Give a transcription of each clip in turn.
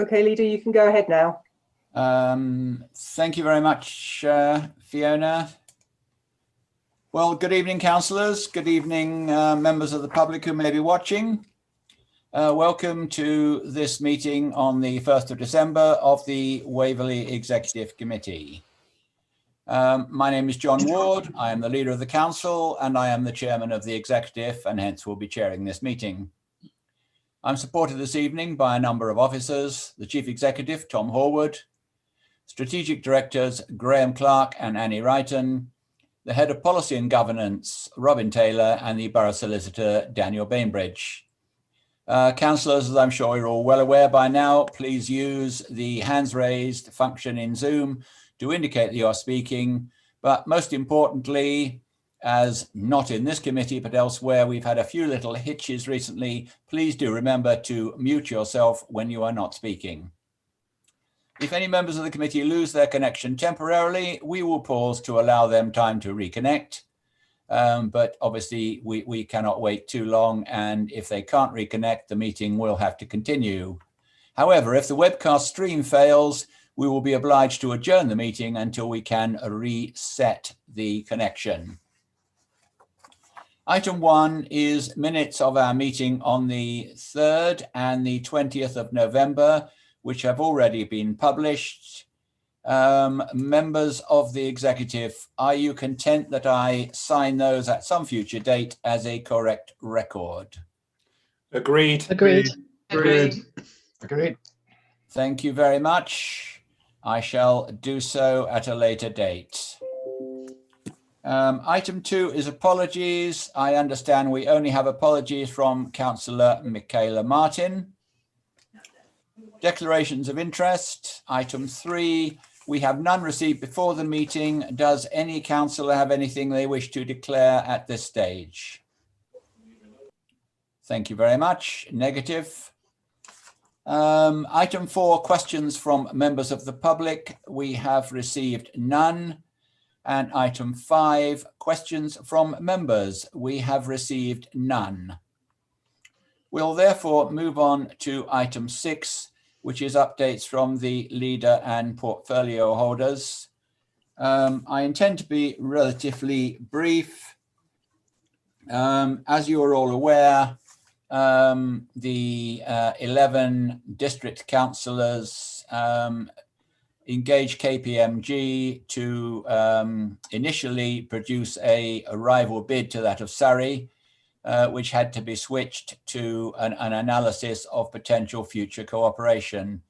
Okay, Leader, you can go ahead now. Thank you very much, Fiona. Well, good evening, councillors. Good evening, members of the public who may be watching. Welcome to this meeting on the 1st of December of the Waverley Executive Committee. My name is John Ward. I am the leader of the council and I am the chairman of the executive and hence will be chairing this meeting. I'm supported this evening by a number of officers, the chief executive, Tom Horwood, strategic directors, Graham Clark and Annie Wrighton, the head of policy and governance, Robin Taylor, and the borough solicitor, Daniel Bainbridge. Councillors, as I'm sure you're all well aware by now, please use the hands raised function in Zoom to indicate that you are speaking. But most importantly, as not in this committee, but elsewhere, we've had a few little hitches recently. Please do remember to mute yourself when you are not speaking. If any members of the committee lose their connection temporarily, we will pause to allow them time to reconnect. But obviously we cannot wait too long, and if they can't reconnect, the meeting will have to continue. However, if the webcast stream fails, we will be obliged to adjourn the meeting until we can reset the connection. Item 1 is minutes of our meeting on the 3rd and the 20th of November, which have already been published. Members of the executive, are you content that I sign those at some future date as a correct record? Agreed. Agreed. Agreed. Agreed. Thank you very much. I shall do so at a later date. Item 2 is apologies. I understand we only have apologies from Councillor Michaela Martin. Declarations of interest. Item 3, we have none received before the meeting. Does any councillor have anything they wish to declare at this stage? Thank you very much. Negative. Item 4, questions from members of the public. We have received none. And item 5, questions from members. We have received none. We'll therefore move on to item 6, which is updates from the leader and portfolio holders. I intend to be relatively brief. As you are all aware, the 11 district councillors engaged KPMG to initially produce a rival bid to that of Surrey, which had to be switched to an analysis of potential future cooperation.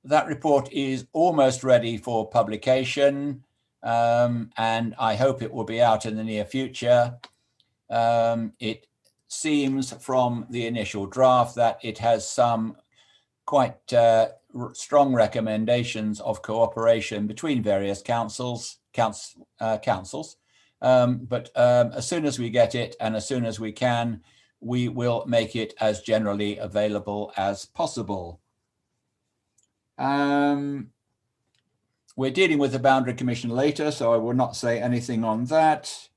That report is almost ready for publication, and I hope it will be out in the near future. It seems from the initial draft that it has some quite strong recommendations of cooperation between various councils. But as soon as we get it and as soon as we can, we will make it as generally available as possible. We're dealing with the Boundary Commission later, so I will not say anything on that.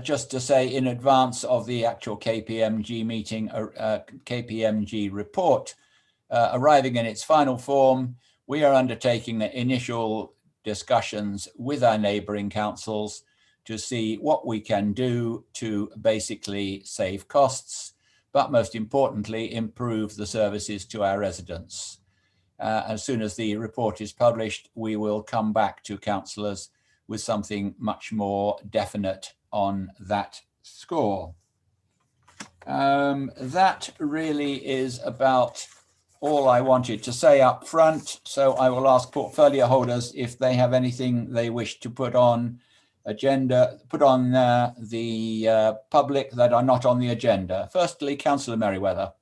Just to say in advance of the actual KPMG meeting, KPMG report arriving in its final form, we are undertaking the initial discussions with our neighbouring councils to see what we can do to basically save costs, but most importantly, improve the services to our residents. As soon as the report is published, we will come back to councillors with something much more definite on that score. That really is about all I wanted to say up front. So I will ask portfolio holders if they have anything they wish to put on agenda, put on the public that are not on the agenda. Firstly, Councillor Merriweather.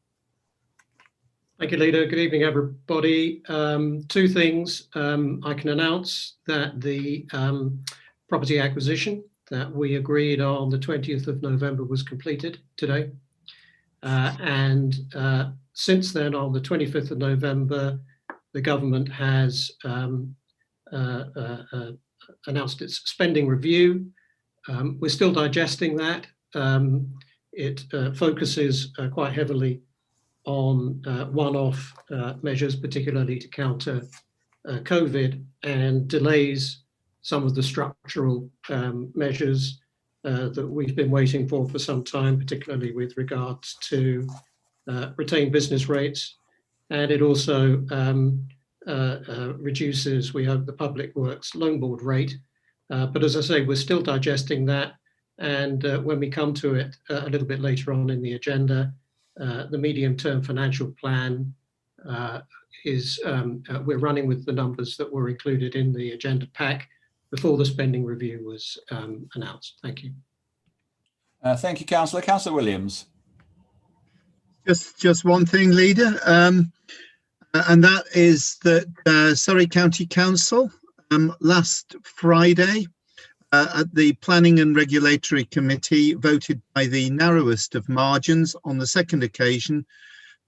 Thank you, Leader. Good evening, everybody. Two things. I can announce that the property acquisition that we agreed on the 20th of November was completed today. And since then, on the 25th of November, the government has announced its spending review. We're still digesting that. It focuses quite heavily on one-off measures, particularly to counter COVID, and delays some of the structural measures that we've been waiting for some time, particularly with regards to retained business rates. And it also reduces, we hope, the public works loan board rate. But as I say, we're still digesting that. And when we come to it a little bit later on in the agenda, the medium-term financial plan we're running with the numbers that were included in the agenda pack before the spending review was announced. Thank you. Thank you, Councillor. Councillor Williams. Just one thing, Leader, and that is that Surrey County Council last Friday at the Planning and Regulatory Committee voted by the narrowest of margins on the second occasion,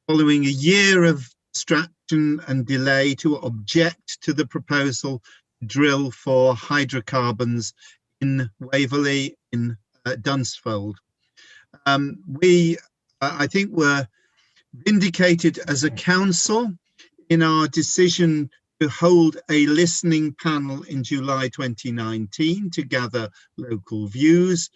following a year of distraction and delay, to object to the proposal to drill for hydrocarbons in Waverley in Dunsfold. I think we're vindicated as a council in our decision to hold a listening panel in July 2019 to gather local views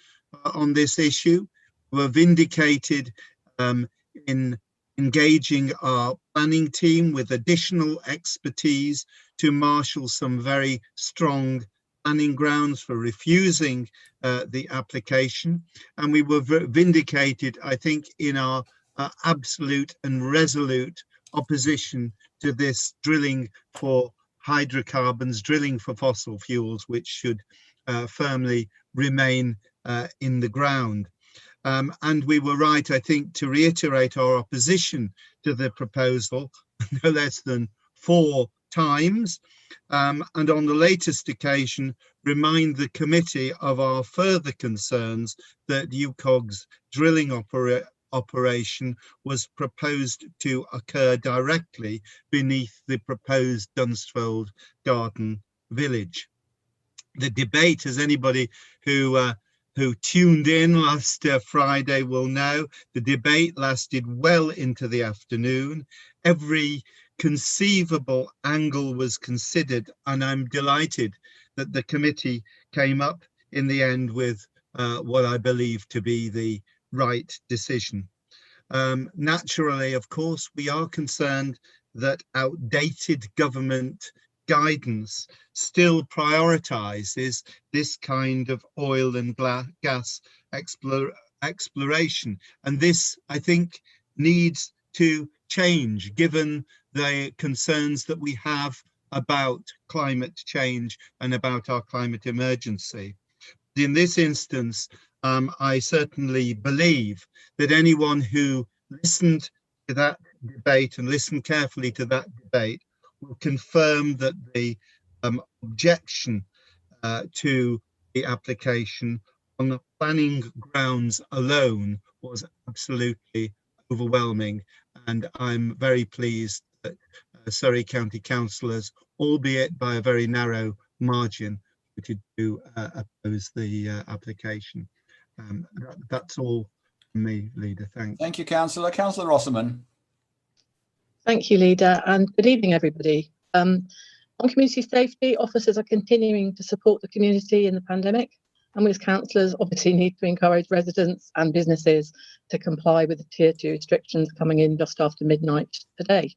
on this issue. We're vindicated in engaging our planning team with additional expertise to marshal some very strong planning grounds for refusing the application. And we were vindicated, I think, in our absolute and resolute opposition to this drilling for hydrocarbons, drilling for fossil fuels, which should firmly remain in the ground. And we were right, I think, to reiterate our opposition to the proposal no less than 4 times. And on the latest occasion, remind the committee of our further concerns that UCOG's drilling operation was proposed to occur directly beneath the proposed Dunsfold Garden Village. The debate, as anybody who tuned in last Friday will know, the debate lasted well into the afternoon. Every conceivable angle was considered, and I'm delighted that the committee came up in the end with what I believe to be the right decision. Naturally, of course, we are concerned that outdated government guidance still prioritizes this kind of oil and gas exploration. And this, I think, needs to change given the concerns that we have about climate change and about our climate emergency. In this instance, I certainly believe that anyone who listened to that debate and listened carefully to that debate will confirm that the objection to the application on the planning grounds alone was absolutely overwhelming. And I'm very pleased that Surrey County councillors, albeit by a very narrow margin, voted to oppose the application. That's all from me, Leader. Thanks. Thank you, Councillor. Councillor Rosserman. Thank you, Leader, and good evening, everybody. On community safety, officers are continuing to support the community in the pandemic, and we as councillors obviously need to encourage residents and businesses to comply with the Tier 2 restrictions coming in just after midnight today.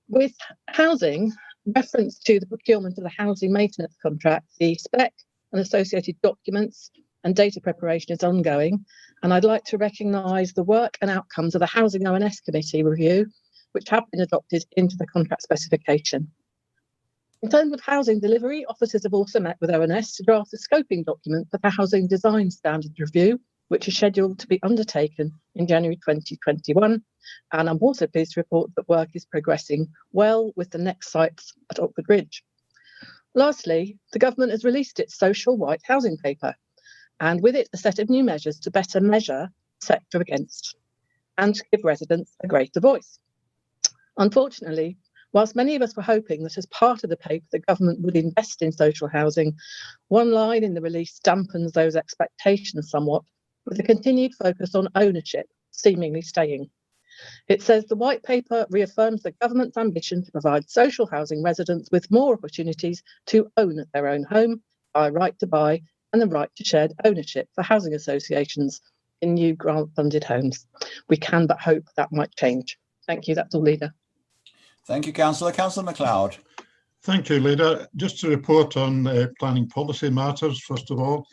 With housing, reference to the procurement of the housing maintenance contract, the spec and associated documents and data preparation is ongoing, and I'd like to recognise the work and outcomes of the Housing ONS Committee review, which have been adopted into the contract specification. In terms of housing delivery, officers have also met with ONS to draft a scoping document for the Housing Design Standards Review, which is scheduled to be undertaken in January 2021. And I'm also pleased to report that work is progressing well with the next sites at Oxford Ridge. Lastly, the government has released its social white housing paper, and with it a set of new measures to better measure the sector against and to give residents a greater voice. Unfortunately, whilst many of us were hoping that as part of the paper the government would invest in social housing, one line in the release dampens those expectations somewhat, with a continued focus on ownership seemingly staying. It says the white paper reaffirms the government's ambition to provide social housing residents with more opportunities to own their own home by right to buy and the right to shared ownership for housing associations in new grant-funded homes. We can but hope that might change. Thank you. That's all, Leader. Thank you, Councillor. Councillor MacLeod. Thank you, Leader. Just to report on planning policy matters, first of all,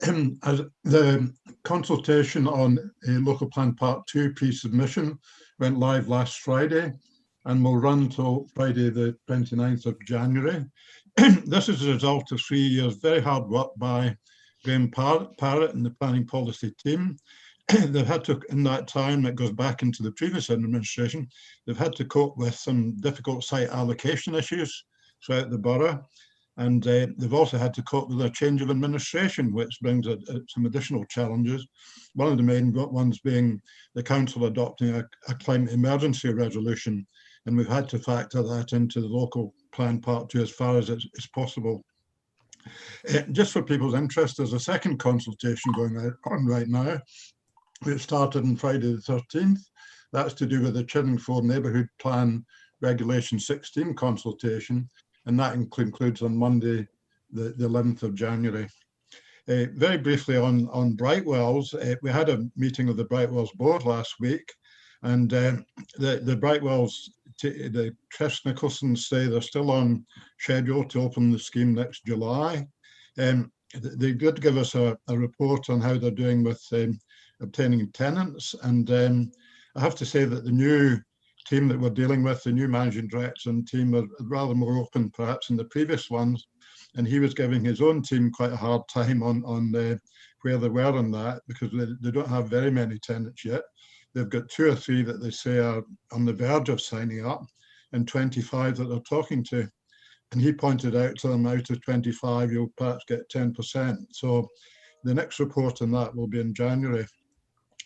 as the consultation on Local Plan Part 2 pre-submission went live last Friday and will run till Friday the 29th of January. This is a result of 3 years very hard work by Graham Parrott and the planning policy team. They've had to, in that time, that goes back into the previous administration, they've had to cope with some difficult site allocation issues throughout the borough. And they've also had to cope with a change of administration, which brings some additional challenges. One of the main ones being the council adopting a climate emergency resolution. And we've had to factor that into the Local Plan Part 2 as far as it's possible. Just for people's interest, there's a second consultation going on right now. It started on Friday the 13th. That's to do with the Chiddingford Neighbourhood Plan Regulation 16 consultation, and that concludes on Monday, the 11th of January. Very briefly on Brightwells, we had a meeting of the Brightwells board last week, and the Brightwells, the Chris Nicholsons say they're still on schedule to open the scheme next July. They did give us a report on how they're doing with obtaining tenants, and I have to say that the new team that we're dealing with, the new managing director and team, are rather more open perhaps than the previous ones, and he was giving his own team quite a hard time on where they were on that, because they don't have very many tenants yet. They've got 2 or 3 that they say are on the verge of signing up, and 25 that they're talking to. And he pointed out to them, out of 25, you'll perhaps get 10%. So the next report on that will be in January.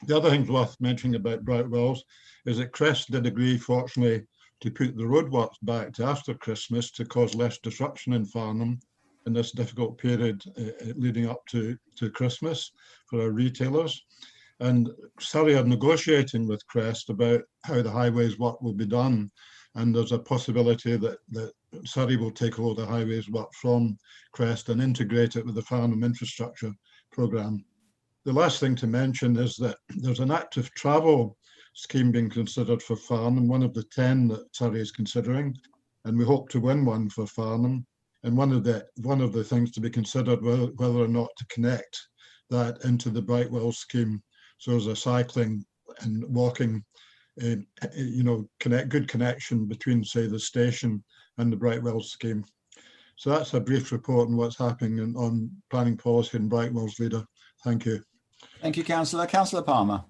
The other thing worth mentioning about Brightwells is that Crest did agree, fortunately, to put the roadworks back to after Christmas to cause less disruption in Farnham in this difficult period leading up to Christmas for our retailers. And Surrey are negotiating with Crest about how the highways work will be done. And there's a possibility that Surrey will take all the highways work from Crest and integrate it with the Farnham infrastructure programme. The last thing to mention is that there's an active travel scheme being considered for Farnham, one of the 10 that Surrey is considering, and we hope to win one for Farnham. And one of the things to be considered whether or not to connect that into the Brightwell scheme. So there's a cycling and walking, good connection between, say, the station and the Brightwell scheme. So that's a brief report on what's happening on planning policy in Brightwell's, Leader. Thank you. Thank you, Councillor. Councillor Palmer.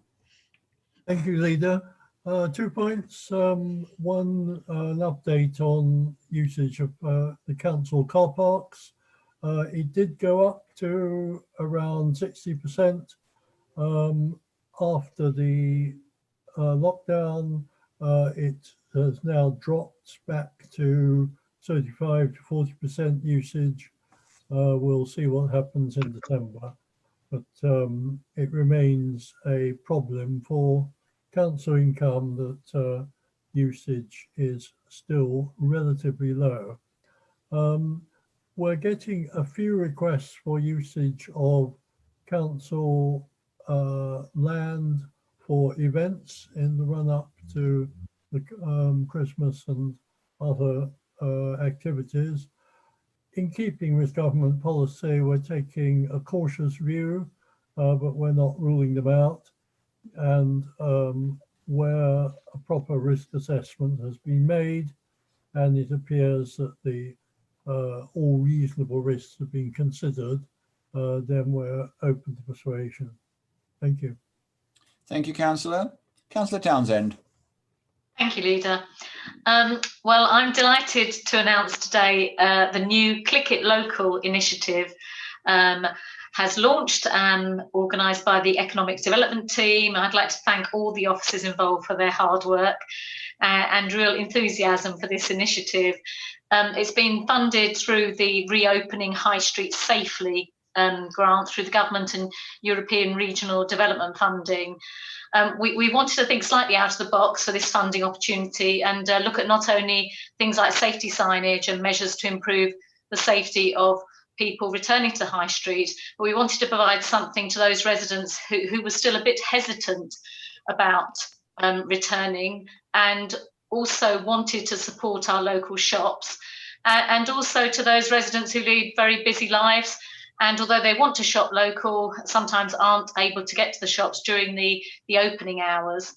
Thank you, Leader. 2 points. One, an update on usage of the council car parks. It did go up to around 60% after the lockdown. It has now dropped back to 35 to 40% usage. We'll see what happens in December. But it remains a problem for council income that usage is still relatively low. We're getting a few requests for usage of council land for events in the run-up to the Christmas and other activities. In keeping with government policy, we're taking a cautious view, but we're not ruling them out. And where a proper risk assessment has been made, and it appears that the all reasonable risks have been considered, then we're open to persuasion. Thank you. Thank you, Councillor. Councillor Townsend. Thank you, Leader. Well, I'm delighted to announce today the new Click It Local initiative has launched, organised by the Economic Development team. I'd like to thank all the officers involved for their hard work and real enthusiasm for this initiative. It's been funded through the Reopening High Street Safely grant through the government and European regional development funding. We wanted to think slightly out of the box for this funding opportunity and look at not only things like safety signage and measures to improve the safety of people returning to High Street, but we wanted to provide something to those residents who were still a bit hesitant about returning, and also wanted to support our local shops, and also to those residents who lead very busy lives, and although they want to shop local, sometimes aren't able to get to the shops during the opening hours.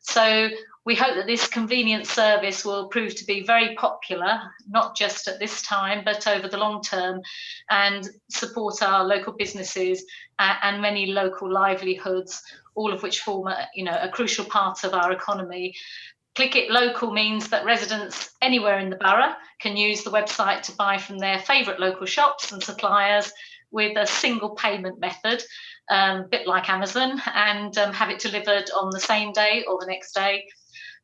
So we hope that this convenient service will prove to be very popular, not just at this time, but over the long term, and support our local businesses and many local livelihoods, all of which form a crucial part of our economy. Click It Local means that residents anywhere in the borough can use the website to buy from their favourite local shops and suppliers with a single payment method, a bit like Amazon, and have it delivered on the same day or the next day.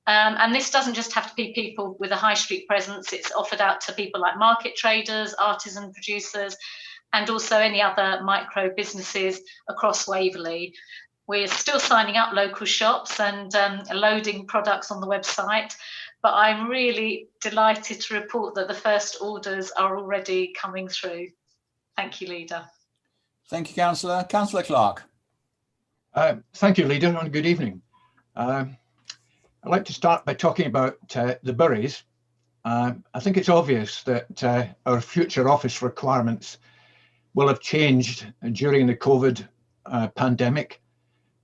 And this doesn't just have to be people with a high street presence, it's offered out to people like market traders, artisan producers, and also any other micro businesses across Waverley. We're still signing up local shops and loading products on the website, but I'm really delighted to report that the first orders are already coming through. Thank you, Leader. Thank you, Councillor. Councillor Clark. Thank you, Leader, and good evening. I'd like to start by talking about the boroughs. I think it's obvious that our future office requirements will have changed during the COVID pandemic.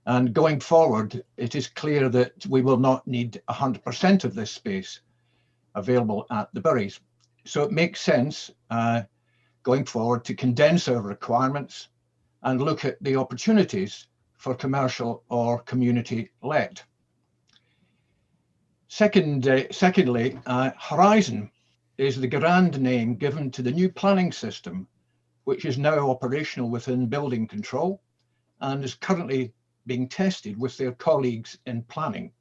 And going forward, it is clear that we will not need 100% of this space available at the boroughs. So it makes sense going forward to condense our requirements and look at the opportunities for commercial or community-led. Secondly, Horizon is the grand name given to the new planning system, which is now operational within building control and is currently being tested with their colleagues in planning.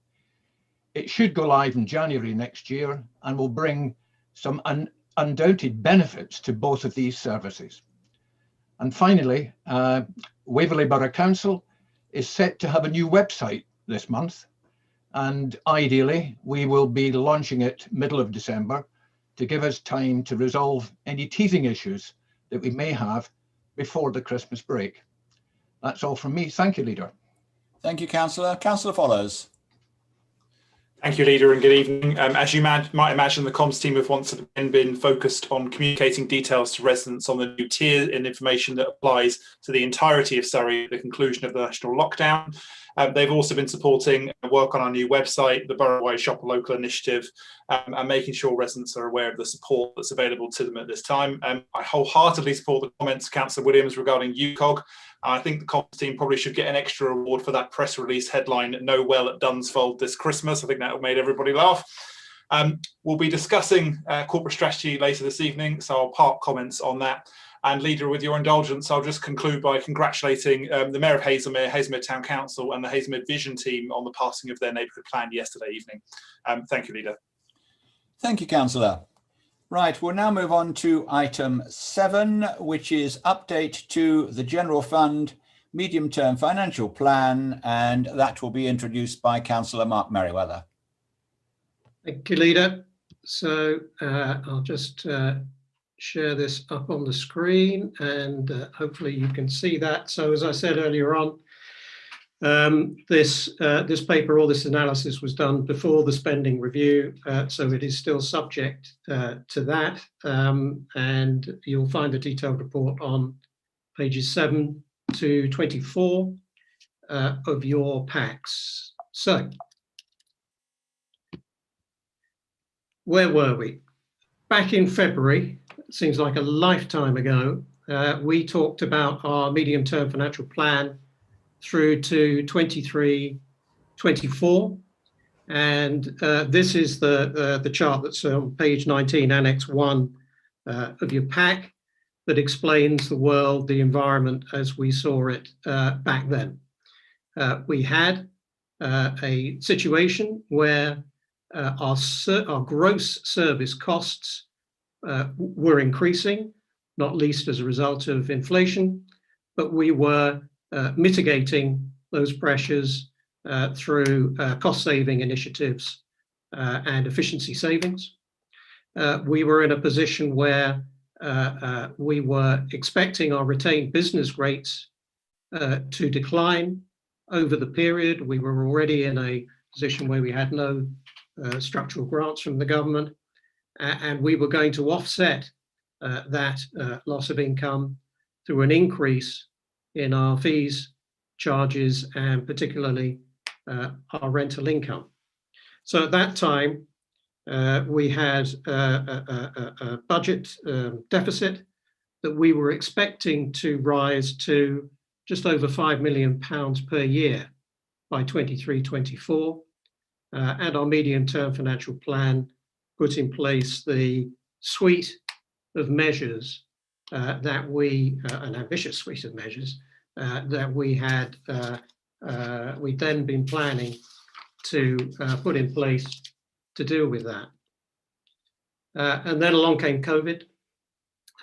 It should go live in January next year and will bring some undoubted benefits to both of these services. And finally, Waverley Borough Council is set to have a new website this month, and ideally we will be launching it middle of December to give us time to resolve any teething issues that we may have before the Christmas break. That's all from me. Thank you, Leader. Thank you, Councillor. Councillor Follows. Thank you, Leader, and good evening. As you might imagine, the comms team have once again been focused on communicating details to residents on the new tier and information that applies to the entirety of Surrey at the conclusion of the national lockdown. They've also been supporting work on our new website, the Borough-wide Shop Local initiative, and making sure residents are aware of the support that's available to them at this time. I wholeheartedly support the comments of Councillor Williams regarding UCOG. I think the comms team probably should get an extra award for that press release headline, "Know Well at Dunsfold this Christmas." I think that made everybody laugh. We'll be discussing corporate strategy later this evening, so I'll park comments on that. And Leader, with your indulgence, I'll just conclude by congratulating the Mayor of Hazelmere, Hazelmere Town Council and the Hazelmere Vision team on the passing of their neighbourhood plan yesterday evening. Thank you, Leader. Thank you, Councillor. Right, we'll now move on to item 7, which is update to the General Fund medium-term financial plan, and that will be introduced by Councillor Mark Merriweather. Thank you, Leader. So I'll just share this up on the screen, and hopefully you can see that. So as I said earlier on, this paper or this analysis was done before the spending review, so it is still subject to that, and you'll find the detailed report on pages 7 to 24 of your packs. So where were we? Back in February, seems like a lifetime ago, we talked about our medium-term financial plan through to 23-24, and this is the chart that's on page 19, Annex 1 of your pack, that explains the world, the environment as we saw it back then. We had a situation where our gross service costs were increasing, not least as a result of inflation, but we were mitigating those pressures through cost-saving initiatives and efficiency savings. We were in a position where we were expecting our retained business rates to decline over the period. We were already in a position where we had no structural grants from the government, and we were going to offset that loss of income through an increase in our fees, charges, and particularly our rental income. So at that time, we had a budget deficit that we were expecting to rise to just over £5 million per year by 23-24. And our medium-term financial plan put in place the suite of measures that we, an ambitious suite of measures that we had, we'd then been planning to put in place to deal with that. And then along came COVID.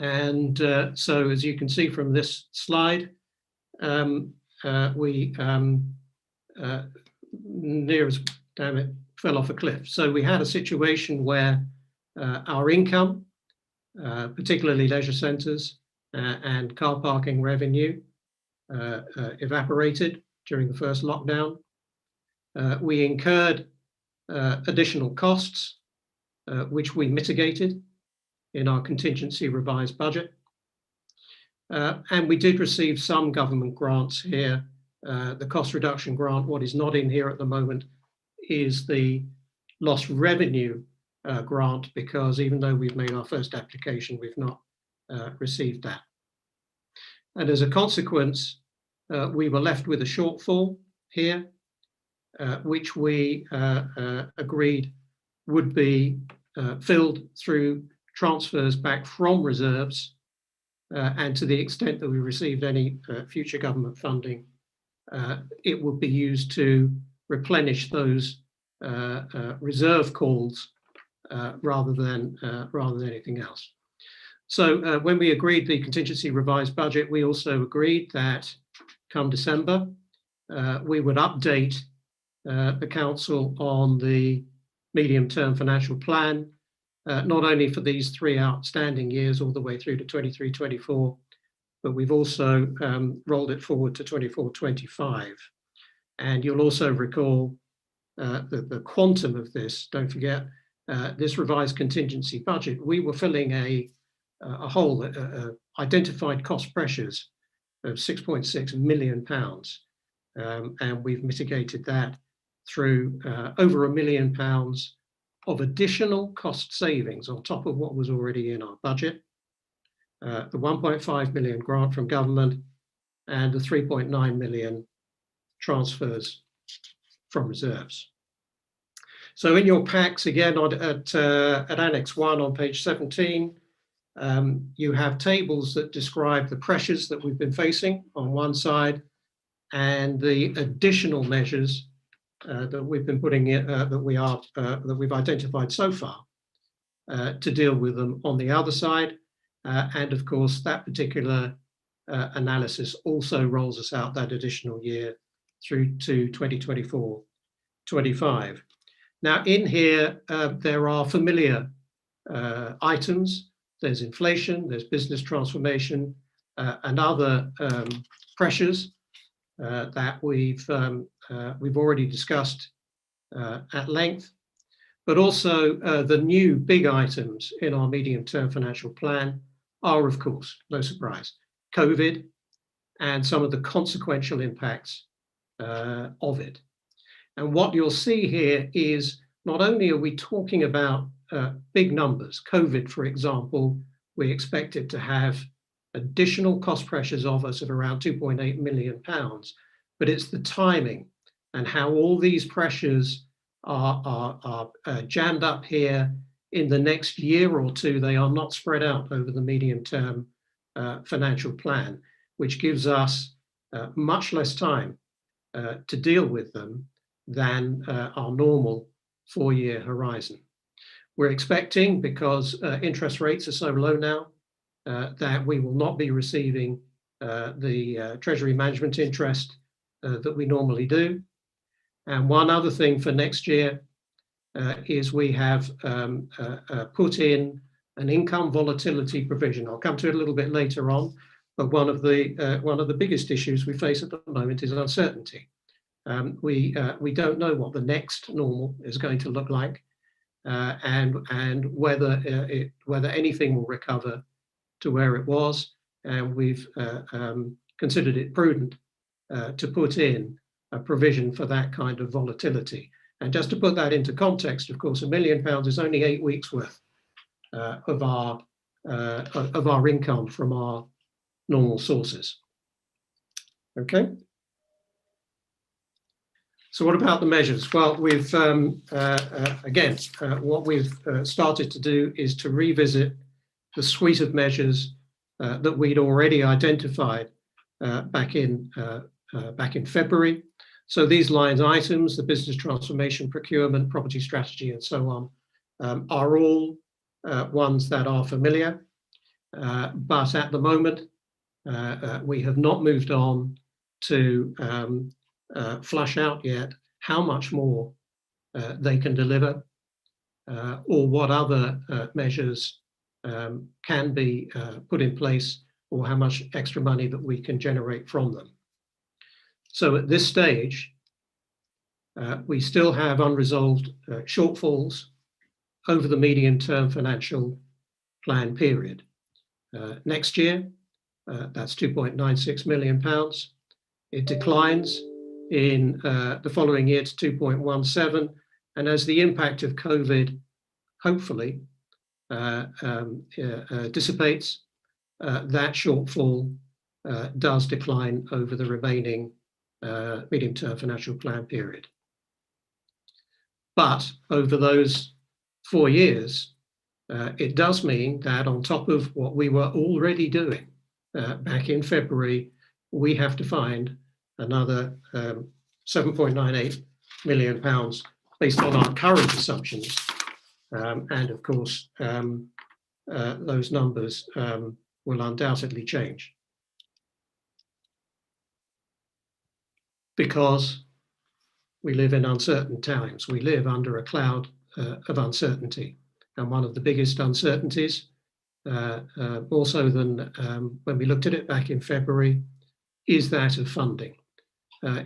And so as you can see from this slide, we near as damn it fell off a cliff. So we had a situation where our income, particularly leisure centres and car parking revenue, evaporated during the first lockdown. We incurred additional costs, which we mitigated in our contingency revised budget. And we did receive some government grants here. The cost reduction grant, what is not in here at the moment, is the lost revenue grant, because even though we've made our first application, we've not received that. And as a consequence, we were left with a shortfall here, which we agreed would be filled through transfers back from reserves, and to the extent that we received any future government funding, it would be used to replenish those reserve calls rather than anything else. So when we agreed the contingency revised budget, we also agreed that come December, we would update the council on the medium-term financial plan, not only for these 3 outstanding years all the way through to 23-24, but we've also rolled it forward to 24-25. And you'll also recall the quantum of this. Don't forget, this revised contingency budget, we were filling a hole, identified cost pressures of £6.6 million. And we've mitigated that through over £1 million of additional cost savings on top of what was already in our budget, the 1.5 million grant from government, and the 3.9 million transfers from reserves. So in your packs, again, at Annex 1 on page 17, you have tables that describe the pressures that we've been facing on one side and the additional measures that we've been putting in, that we've identified so far to deal with them on the other side. And of course, that particular analysis also rolls us out that additional year through to 2024-25. Now in here, there are familiar items. There's inflation, there's business transformation, and other pressures that we've already discussed at length, but also the new big items in our medium-term financial plan are, of course, no surprise, COVID and some of the consequential impacts of it. And what you'll see here is not only are we talking about big numbers, COVID, for example, we expect it to have additional cost pressures of us of around £2.8 million, but it's the timing and how all these pressures are jammed up here in the next year or two. They are not spread out over the medium-term financial plan, which gives us much less time to deal with them than our normal 4-year horizon. We're expecting, because interest rates are so low now, that we will not be receiving the Treasury management interest that we normally do. And one other thing for next year is we have put in an income volatility provision. I'll come to it a little bit later on, but one of the biggest issues we face at the moment is uncertainty. We don't know what the next normal is going to look like, and whether anything will recover to where it was. And we've considered it prudent to put in a provision for that kind of volatility. And just to put that into context, of course, £1 million is only 8 weeks worth of our income from our normal sources. Okay. So what about the measures? Well, we've again, what we've started to do is to revisit the suite of measures that we'd already identified back in February. So these line items, the business transformation, procurement, property strategy, and so on, are all ones that are familiar. But at the moment, we have not moved on to flush out yet how much more they can deliver, or what other measures can be put in place, or how much extra money that we can generate from them. So at this stage, we still have unresolved shortfalls over the medium-term financial plan period. Next year, that's £2.96 million. It declines in the following year to 2.17, and as the impact of COVID hopefully dissipates, that shortfall does decline over the remaining medium-term financial plan period. But over those 4 years, it does mean that on top of what we were already doing back in February, we have to find another £7.98 million based on our current assumptions. And of course, those numbers will undoubtedly change, because we live in uncertain times. We live under a cloud of uncertainty. And one of the biggest uncertainties, more so than when we looked at it back in February, is that of funding.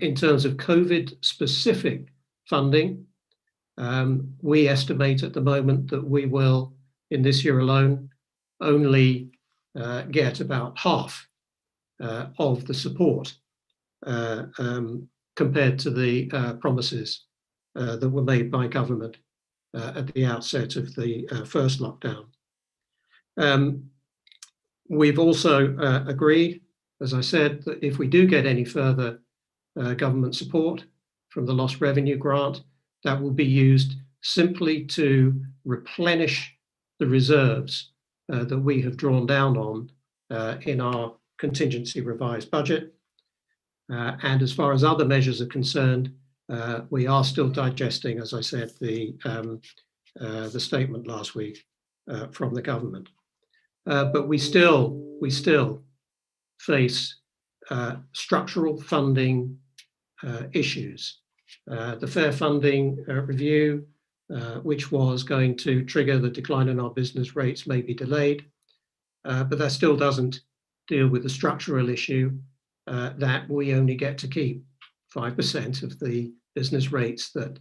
In terms of COVID-specific funding, we estimate at the moment that we will, in this year alone, only get about half of the support compared to the promises that were made by government at the outset of the first lockdown. We've also agreed, as I said, that if we do get any further government support from the lost revenue grant, that will be used simply to replenish the reserves that we have drawn down on in our contingency revised budget. And as far as other measures are concerned, we are still digesting, as I said, the statement last week from the government. But we still face structural funding issues. The fair funding review, which was going to trigger the decline in our business rates, may be delayed, but that still doesn't deal with the structural issue that we only get to keep 5% of the business rates that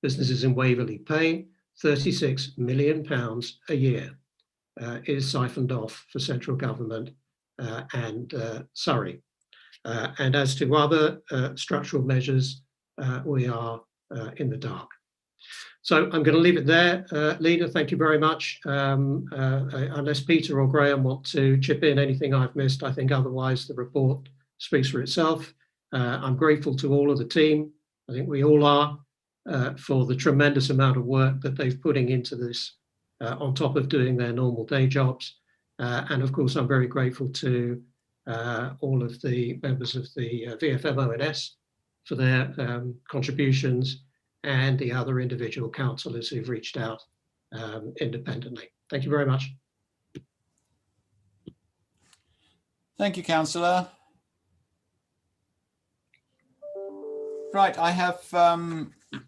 businesses in Waverley pay. £36 million a year is siphoned off for central government and Surrey. And as to other structural measures, we are in the dark. So I'm going to leave it there. Leader, thank you very much. Unless Peter or Graham want to chip in anything I've missed, I think otherwise the report speaks for itself. I'm grateful to all of the team. I think we all are, for the tremendous amount of work that they've putting into this on top of doing their normal day jobs. And of course, I'm very grateful to all of the members of the VFM-ONS for their contributions, and the other individual councillors who've reached out independently. Thank you very much. Thank you, Councillor. Right, I have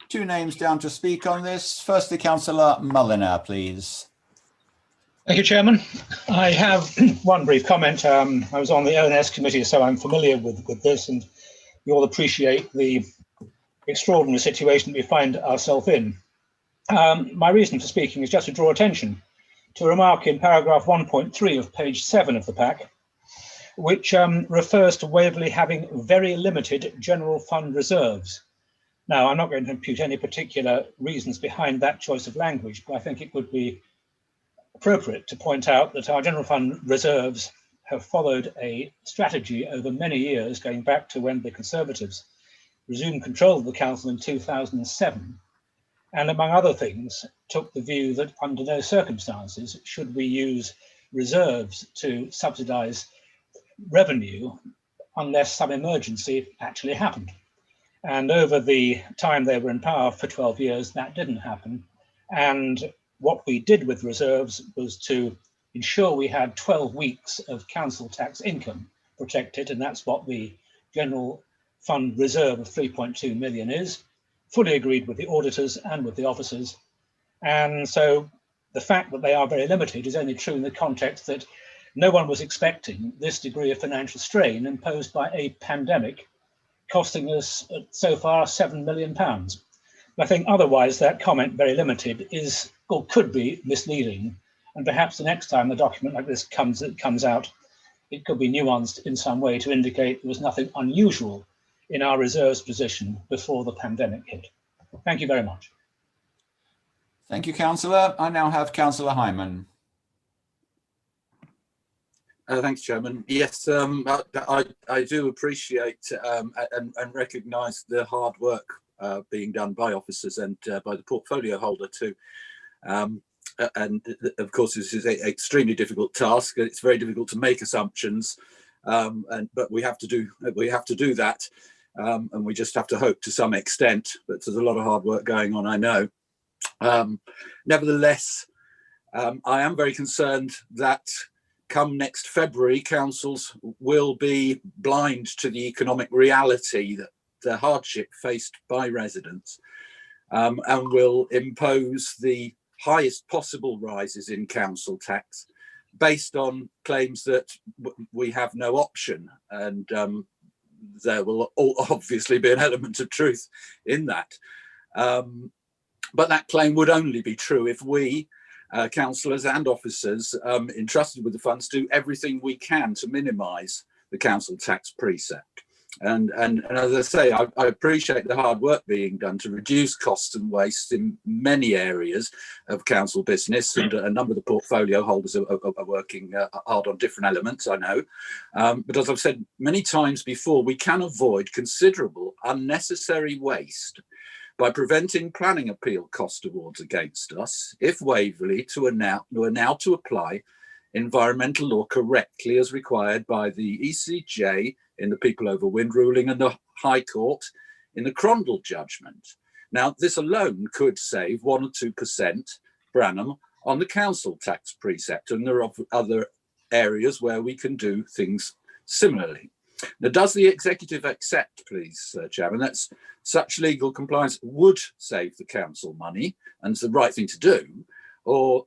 two names down to speak on this. Firstly, Councillor Mulliner, please. Thank you, Chairman. I have one brief comment. I was on the ONS committee, so I'm familiar with this, and we all appreciate the extraordinary situation we find ourselves in. My reason for speaking is just to draw attention to a remark in paragraph 1.3 of page 7 of the pack, which refers to Waverley having very limited general fund reserves. Now, I'm not going to impute any particular reasons behind that choice of language, but I think it would be appropriate to point out that our general fund reserves have followed a strategy over many years, going back to when the Conservatives resumed control of the council in 2007, and among other things, took the view that under no circumstances should we use reserves to subsidise revenue unless some emergency actually happened. And over the time they were in power for 12 years, that didn't happen. And what we did with reserves was to ensure we had 12 weeks of council tax income protected, and that's what the general fund reserve of 3.2 million is, fully agreed with the auditors and with the officers. And so the fact that they are very limited is only true in the context that no one was expecting this degree of financial strain imposed by a pandemic, costing us so far £7 million. I think otherwise that comment, very limited, is or could be misleading. And perhaps the next time a document like this comes out, it could be nuanced in some way to indicate there was nothing unusual in our reserves position before the pandemic hit. Thank you very much. Thank you, Councillor. I now have Councillor Hyman. Thanks, Chairman. Yes, I do appreciate and recognise the hard work being done by officers and by the portfolio holder too. And of course, this is an extremely difficult task. It's very difficult to make assumptions, but we have to do that, and we just have to hope to some extent. But there's a lot of hard work going on, I know. Nevertheless, I am very concerned that come next February, councils will be blind to the economic reality, that the hardship faced by residents, and will impose the highest possible rises in council tax based on claims that we have no option. And there will obviously be an element of truth in that. But that claim would only be true if we, councillors and officers entrusted with the funds, do everything we can to minimise the council tax precept. And as I say, I appreciate the hard work being done to reduce costs and waste in many areas of council business, and a number of the portfolio holders are working hard on different elements, I know. But as I've said many times before, we can avoid considerable unnecessary waste by preventing planning appeal cost awards against us if Waverley were now to apply environmental law correctly as required by the ECJ in the People Over Wind ruling and the High Court in the Crondall judgment. Now, this alone could save 1 or 2% per annum on the council tax precept, and there are other areas where we can do things similarly. Now, does the executive accept, please, Chairman, that such legal compliance would save the council money and it's the right thing to do? Or,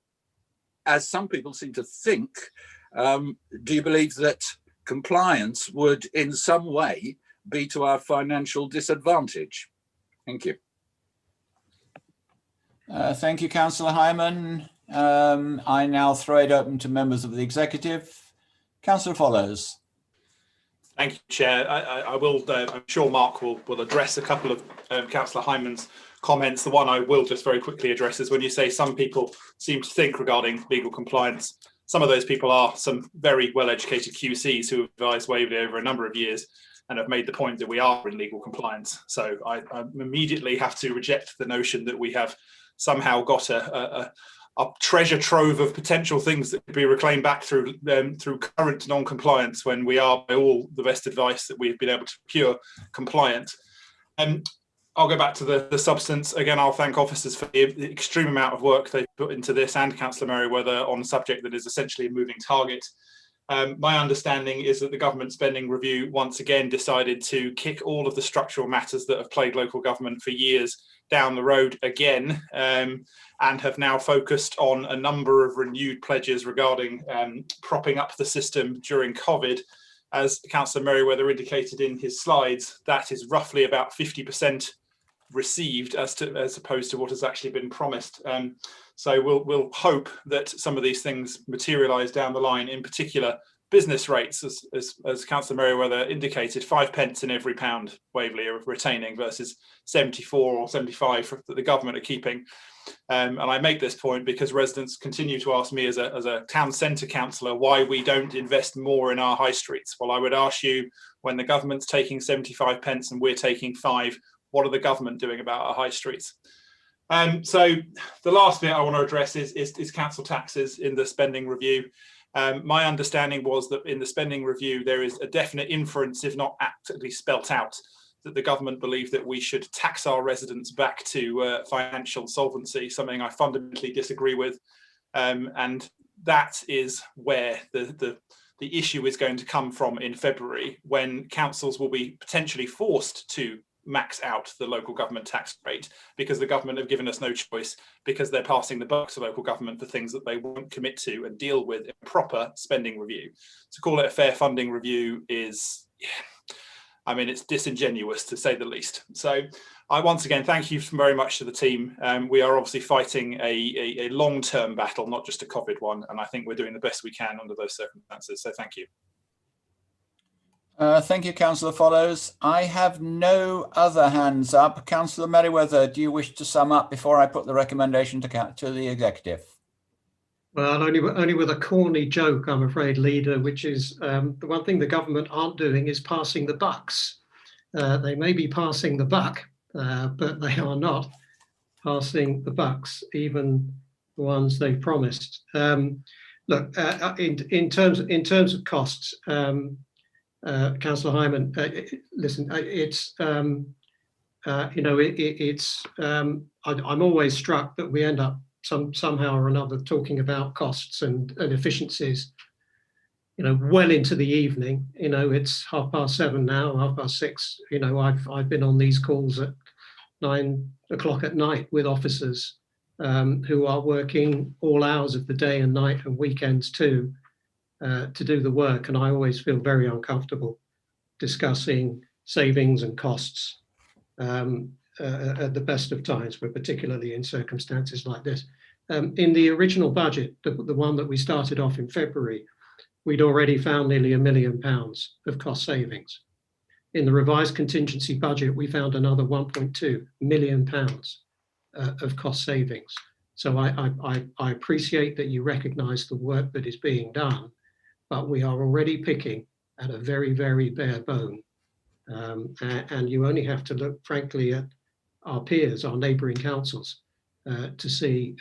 as some people seem to think, do you believe that compliance would in some way be to our financial disadvantage? Thank you. Thank you, Councillor Hyman. I now throw it open to members of the executive. Councillor Follows. Thank you, Chair. I will, I'm sure Mark will address a couple of Councillor Hyman's comments. The one I will just very quickly address is when you say some people seem to think regarding legal compliance. Some of those people are some very well-educated QCs who have advised Waverley over a number of years and have made the point that we are in legal compliance. So I immediately have to reject the notion that we have somehow got a treasure trove of potential things that could be reclaimed back through current non-compliance, when we are, by all the best advice that we've been able to procure, compliant. I'll go back to the substance. Again, I'll thank officers for the extreme amount of work they've put into this, and Councillor Merriweather on a subject that is essentially a moving target. My understanding is that the government spending review once again decided to kick all of the structural matters that have plagued local government for years down the road again, and have now focused on a number of renewed pledges regarding propping up the system during COVID. As Councillor Merriweather indicated in his slides, that is roughly about 50% received as opposed to what has actually been promised. So we'll hope that some of these things materialise down the line, in particular business rates, as Councillor Merriweather indicated, 5 pence in every pound Waverley are retaining versus 74 or 75 that the government are keeping. And I make this point because residents continue to ask me as a town centre councillor why we don't invest more in our high streets. Well, I would ask you, when the government's taking 75 pence and we're taking 5, what are the government doing about our high streets? So the last bit I want to address is council taxes in the spending review. My understanding was that in the spending review, there is a definite inference, if not actively spelt out, that the government believed that we should tax our residents back to financial solvency, something I fundamentally disagree with. And that is where the issue is going to come from in February, when councils will be potentially forced to max out the local government tax rate because the government have given us no choice, because they're passing the buck to local government for things that they won't commit to and deal with in a proper spending review. To call it a fair funding review is, I mean, it's disingenuous to say the least. So I once again thank you very much to the team. We are obviously fighting a long-term battle, not just a COVID one, and I think we're doing the best we can under those circumstances. So thank you. Thank you, Councillor Follows. I have no other hands up. Councillor Merriweather, do you wish to sum up before I put the recommendation to the executive? Well, only with a corny joke, I'm afraid, Leader, which is the one thing the government aren't doing is passing the bucks. They may be passing the buck, but they are not passing the bucks, even the ones they promised. Look, in terms of costs, Councillor Hyman, listen, it's I'm always struck that we end up somehow or another talking about costs and efficiencies, well into the evening. It's 7:30 now, 6:30. I've been on these calls at 9 o'clock at night with officers who are working all hours of the day and night and weekends too, to do the work, and I always feel very uncomfortable discussing savings and costs at the best of times, but particularly in circumstances like this. In the original budget, the one that we started off in February, we'd already found nearly £1 million of cost savings. In the revised contingency budget, we found another £1.2 million of cost savings. So I appreciate that you recognise the work that is being done, but we are already picking at a very, very bare bone. And you only have to look, frankly, at our peers, our neighbouring councils, to see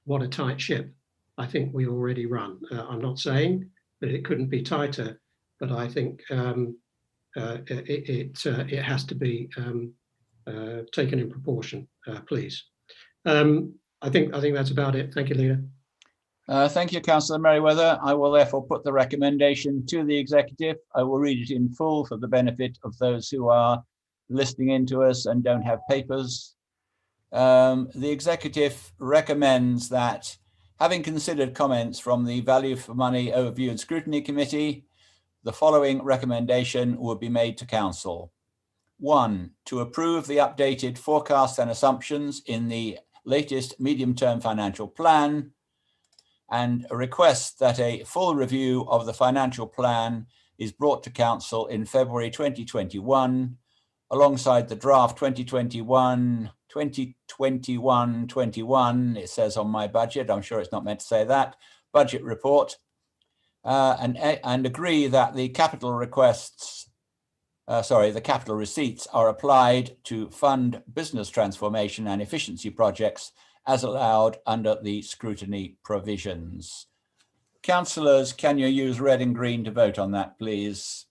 what a tight ship I think we already run. I'm not saying that it couldn't be tighter, but I think it has to be taken in proportion, please. I think that's about it. Thank you, Leader. Thank you, Councillor Merriweather. I will therefore put the recommendation to the executive. I will read it in full for the benefit of those who are listening in to us and don't have papers. The executive recommends that, having considered comments from the Value for Money Overview and Scrutiny Committee, the following recommendation would be made to Council. 1, to approve the updated forecasts and assumptions in the latest medium-term financial plan, and request that a full review of the financial plan is brought to Council in February 2021, alongside the draft 2021, it says on my budget, I'm sure it's not meant to say that, budget report, and agree that the capital receipts are applied to fund business transformation and efficiency projects as allowed under the scrutiny provisions. Councillors, can you use red and green to vote on that, please?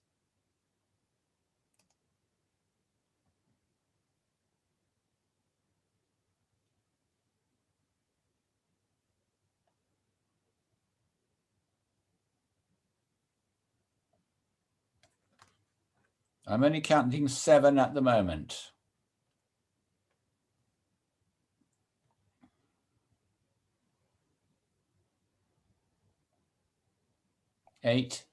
I'm only counting 7 at the moment. Eight.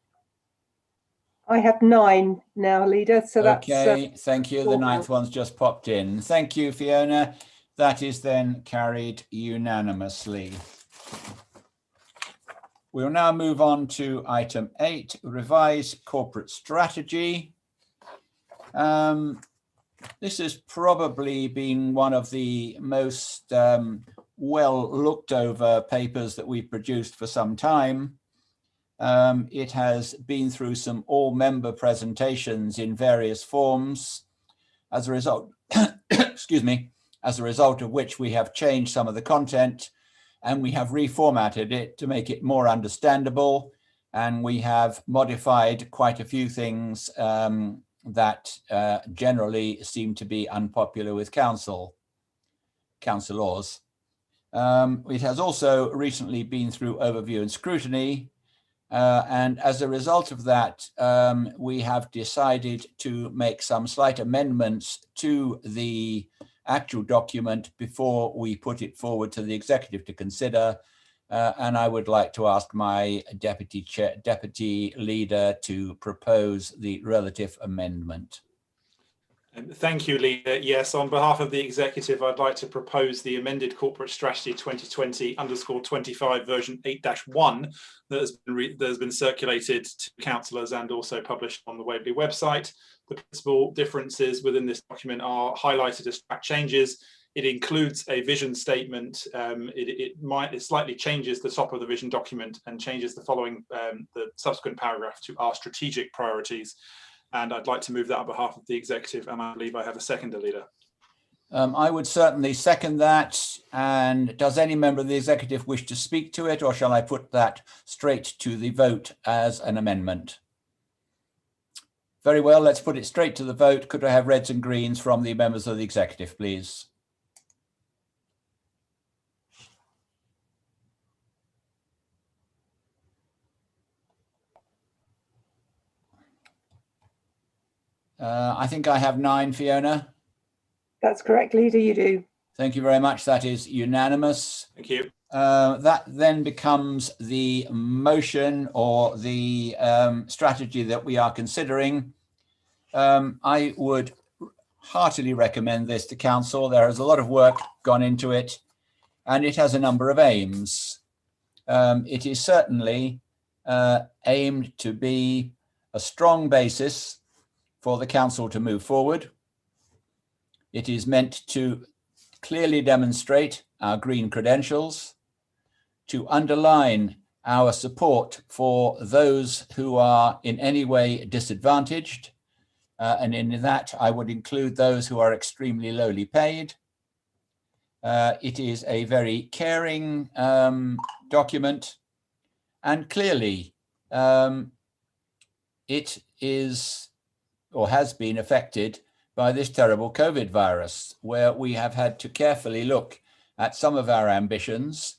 I have 9 now, leader. So that's Okay, thank you. The 4 9th one's just popped in. Thank you, Fiona. That is then carried unanimously. We'll now move on to item 8, revise corporate strategy. This has probably been one of the most well looked over papers that we've produced for some time. It has been through some all-member presentations in various forms. As a result, excuse me, as a result of which we have changed some of the content and we have reformatted it to make it more understandable. And we have modified quite a few things that generally seem to be unpopular with councillors. It has also recently been through overview and scrutiny. And as a result of that, we have decided to make some slight amendments to the actual document before we put it forward to the executive to consider. And I would like to ask my deputy leader to propose the relative amendment. Thank you, Leader. Yes, on behalf of the executive, I'd like to propose the amended corporate strategy 2020_25 version 8-1 that has been circulated to councillors and also published on the Waverley website. The principal differences within this document are highlighted as track changes. It includes a vision statement. It slightly changes the top of the vision document and changes the following, the subsequent paragraph to our strategic priorities. And I'd like to move that on behalf of the executive, and I believe I have a seconder, Leader. I would certainly second that. And does any member of the executive wish to speak to it, or shall I put that straight to the vote as an amendment? Very well, let's put it straight to the vote. Could I have reds and greens from the members of the executive, please? I think I have 9, Fiona. That's correct, leader, you do. Thank you very much. That is unanimous. Thank you. That then becomes the motion or the strategy that we are considering. I would heartily recommend this to council. There is a lot of work gone into it, and it has a number of aims. It is certainly aimed to be a strong basis for the council to move forward. It is meant to clearly demonstrate our green credentials, to underline our support for those who are in any way disadvantaged. And in that, I would include those who are extremely lowly paid. It is a very caring document, and clearly it is or has been affected by this terrible COVID virus, where we have had to carefully look at some of our ambitions,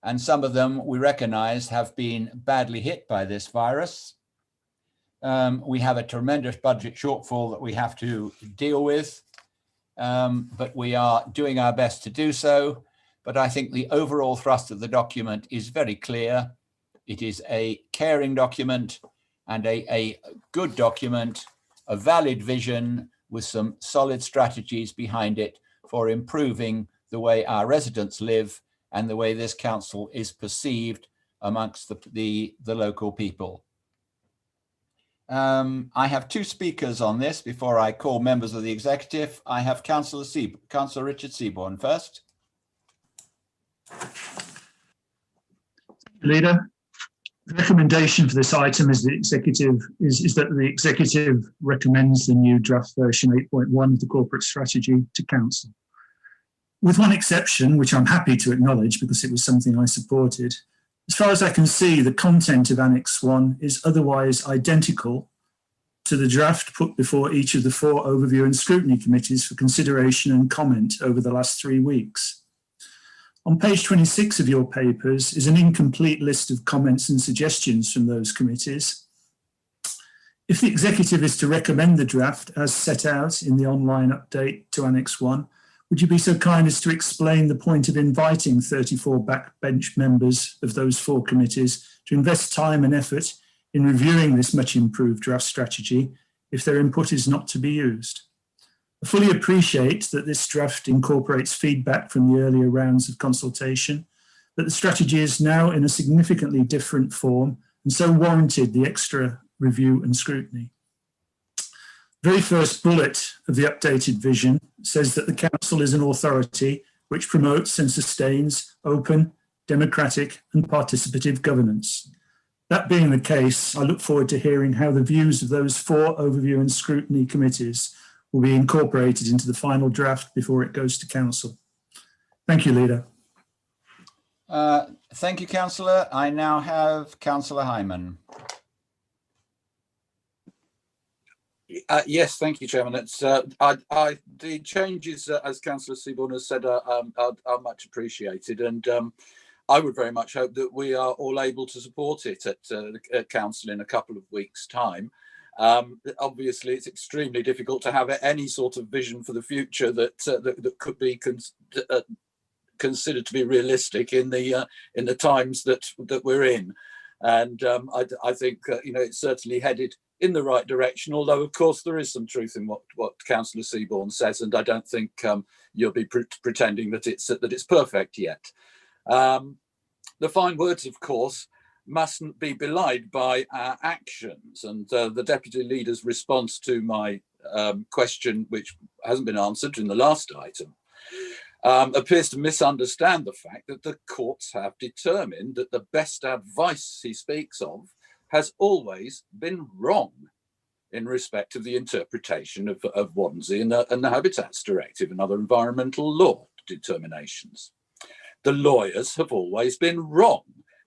and some of them we recognize have been badly hit by this virus. We have a tremendous budget shortfall that we have to deal with, but we are doing our best to do so. But I think the overall thrust of the document is very clear. It is a caring document and a good document, a valid vision with some solid strategies behind it for improving the way our residents live and the way this council is perceived amongst the local people. I have 2 speakers on this before I call members of the executive. I have Councillor Richard Seaborn first. Leader, the recommendation for this item is that the executive recommends the new draft version 8.1 of the corporate strategy to council. With one exception, which I'm happy to acknowledge because it was something I supported. As far as I can see, the content of Annex 1 is otherwise identical to the draft put before each of the 4 overview and scrutiny committees for consideration and comment over the last 3 weeks. On page 26 of your papers is an incomplete list of comments and suggestions from those committees. If the executive is to recommend the draft as set out in the online update to Annex 1, would you be so kind as to explain the point of inviting 34 backbench members of those 4 committees to invest time and effort in reviewing this much improved draft strategy if their input is not to be used? I fully appreciate that this draft incorporates feedback from the earlier rounds of consultation, but the strategy is now in a significantly different form and so warranted the extra review and scrutiny. The very first bullet of the updated vision says that the council is an authority which promotes and sustains open, democratic and participative governance. That being the case, I look forward to hearing how the views of those 4 overview and scrutiny committees will be incorporated into the final draft before it goes to council. Thank you, Leader. Thank you, Councillor. I now have Councillor Hyman. Yes, thank you, Chairman. It's the changes, as Councillor Seaborn has said, are much appreciated, and I would very much hope that we are all able to support it at Council in a couple of weeks' time. Obviously, it's extremely difficult to have any sort of vision for the future that could be considered to be realistic in the times that we're in, and I think it's certainly headed in the right direction, although of course there is some truth in what Councillor Seaborn says, and I don't think you'll be pretending that it's perfect yet. The fine words, of course, mustn't be belied by our actions, and the Deputy Leader's response to my question, which hasn't been answered in the last item, appears to misunderstand the fact that the courts have determined that the best advice he speaks of has always been wrong in respect of the interpretation of WANSI and the Habitats Directive and other environmental law determinations. The lawyers have always been wrong.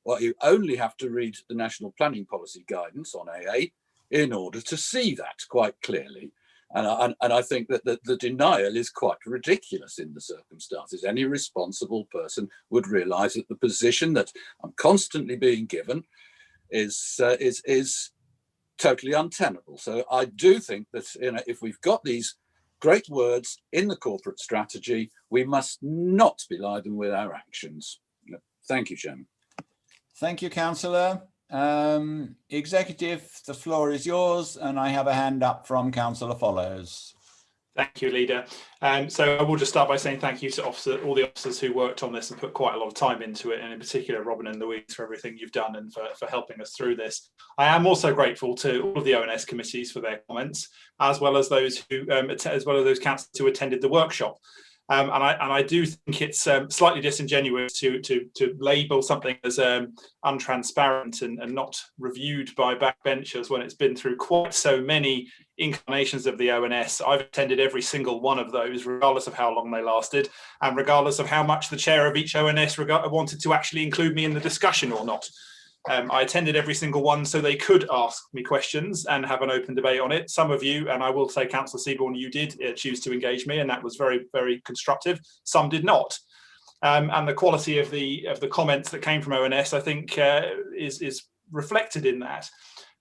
Well, you only have to read the National Planning Policy Guidance on AA in order to see that quite clearly. And I think that the denial is quite ridiculous in the circumstances. Any responsible person would realise that the position that I'm constantly being given is totally untenable. So I do think that if we've got these great words in the corporate strategy, we must not belie them with our actions. Thank you, Chairman. Thank you, Councillor. Executive, the floor is yours, and I have a hand up from Councillor Follows. Thank you, Leader. So I will just start by saying thank you to all the officers who worked on this and put quite a lot of time into it, and in particular Robin and Louise for everything you've done and for helping us through this. I am also grateful to all of the ONS committees for their comments, as well as those councillors who attended the workshop. And I do think it's slightly disingenuous to label something as untransparent and not reviewed by backbenchers when it's been through quite so many incarnations of the ONS. I've attended every single one of those, regardless of how long they lasted, and regardless of how much the chair of each ONS wanted to actually include me in the discussion or not. I attended every single one so they could ask me questions and have an open debate on it. Some of you, and I will say Councillor Seaborn, you did choose to engage me, and that was very, very constructive. Some did not. And the quality of the comments that came from ONS, I think, is reflected in that.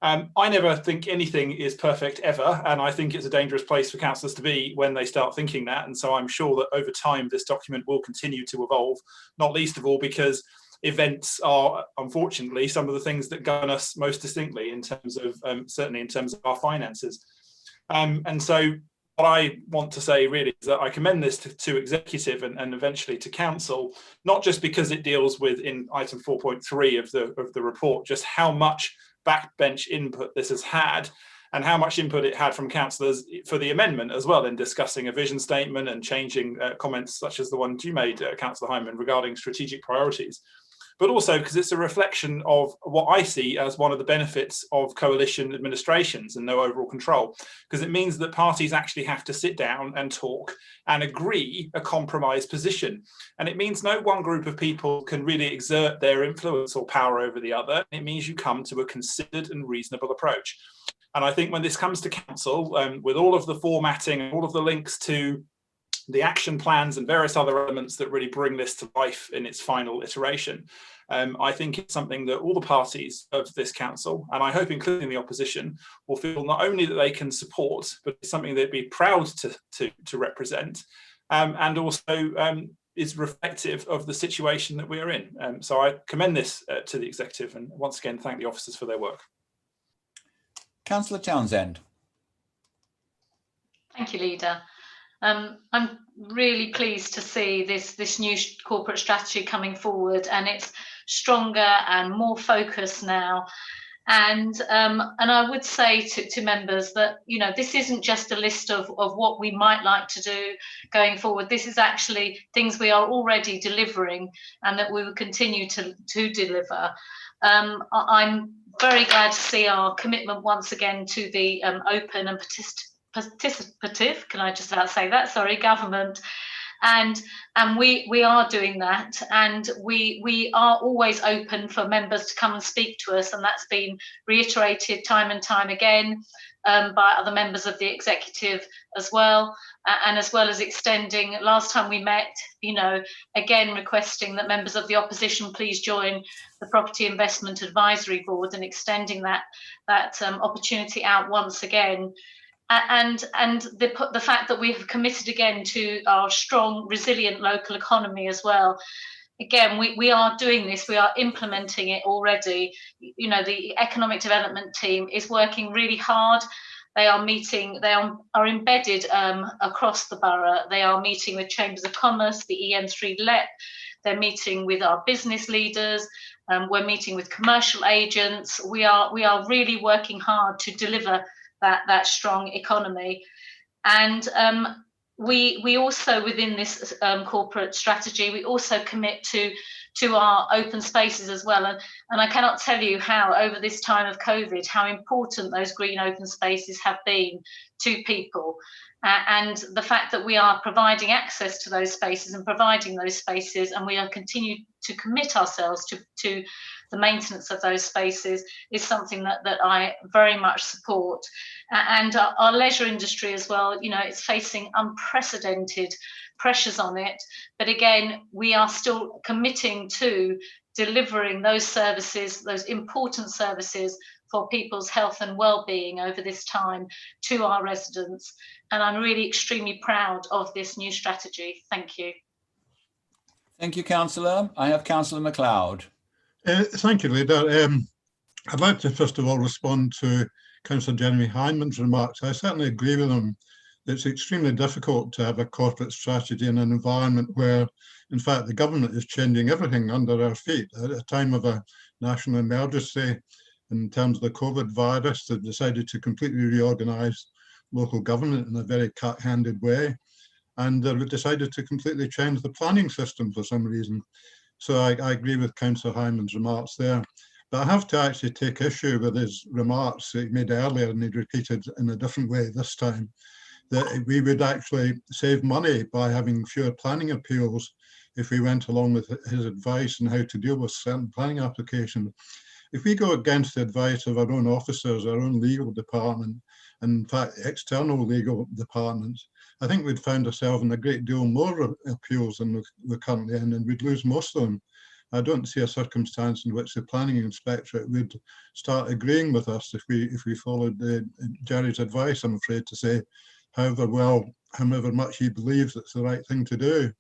I never think anything is perfect ever, and I think it's a dangerous place for councillors to be when they start thinking that. And so I'm sure that over time this document will continue to evolve, not least of all because events are, unfortunately, some of the things that govern us most distinctly in terms of, certainly in terms of our finances. And so what I want to say really is that I commend this to executive and eventually to council, not just because it deals with, in item 4.3 of the report, just how much backbench input this has had and how much input it had from councillors for the amendment as well in discussing a vision statement and changing comments such as the one you made, Councillor Hyman, regarding strategic priorities. But also because it's a reflection of what I see as one of the benefits of coalition administrations and no overall control, because it means that parties actually have to sit down and talk and agree a compromise position. And it means no one group of people can really exert their influence or power over the other. It means you come to a considered and reasonable approach. And I think when this comes to council, with all of the formatting and all of the links to the action plans and various other elements that really bring this to life in its final iteration. I think it's something that all the parties of this council, and I hope including the opposition, will feel not only that they can support, but it's something they'd be proud to represent, and also is reflective of the situation that we are in. So I commend this to the executive, and once again thank the officers for their work. Councillor Townsend. Thank you, Leader. I'm really pleased to see this new corporate strategy coming forward, and it's stronger and more focused now. And I would say to members that, you know, this isn't just a list of what we might like to do going forward. This is actually things we are already delivering and that we will continue to deliver. I'm very glad to see our commitment once again to the open and participative, can I just about say that, sorry, government. And we are doing that, and we are always open for members to come and speak to us, and that's been reiterated time and time again by other members of the executive as well, and as well as extending, last time we met, you know, again requesting that members of the opposition please join the Property Investment Advisory Board, and extending that opportunity out once again. And the fact that we have committed again to our strong, resilient local economy as well. Again, we are doing this, we are implementing it already. You know, the economic development team is working really hard. They are meeting, they are embedded across the borough. They are meeting with Chambers of Commerce, the EN3 LEP. They're meeting with our business leaders. We're meeting with commercial agents. We are really working hard to deliver that strong economy. And we also, within this corporate strategy, we also commit to our open spaces as well. And I cannot tell you how, over this time of COVID, how important those green open spaces have been to people. And the fact that we are providing access to those spaces and providing those spaces, and we are continuing to commit ourselves to the maintenance of those spaces, is something that I very much support. And our leisure industry as well, you know, it's facing unprecedented pressures on it. But again, we are still committing to delivering those services, those important services for people's health and well-being over this time to our residents. And I'm really extremely proud of this new strategy. Thank you. Thank you, Councillor. I have Councillor MacLeod. Thank you, Leader. I'd like to first of all respond to Councillor Jeremy Hyndman's remarks. I certainly agree with him. It's extremely difficult to have a corporate strategy in an environment where, in fact, the government is changing everything under our feet. At a time of a national emergency, in terms of the COVID virus, they've decided to completely reorganise local government in a very cat-handed way. And they've decided to completely change the planning system for some reason. So I agree with Councillor Hyndman's remarks there. But I have to actually take issue with his remarks that he made earlier, and he repeated in a different way this time, that we would actually save money by having fewer planning appeals if we went along with his advice on how to deal with certain planning applications. If we go against the advice of our own officers, our own legal department, and in fact external legal departments, I think we'd find ourselves in a great deal more appeals than we're currently in, and we'd lose most of them. I don't see a circumstance in which the planning inspectorate would start agreeing with us if we followed Jerry's advice, I'm afraid to say, however much he believes it's the right thing to do.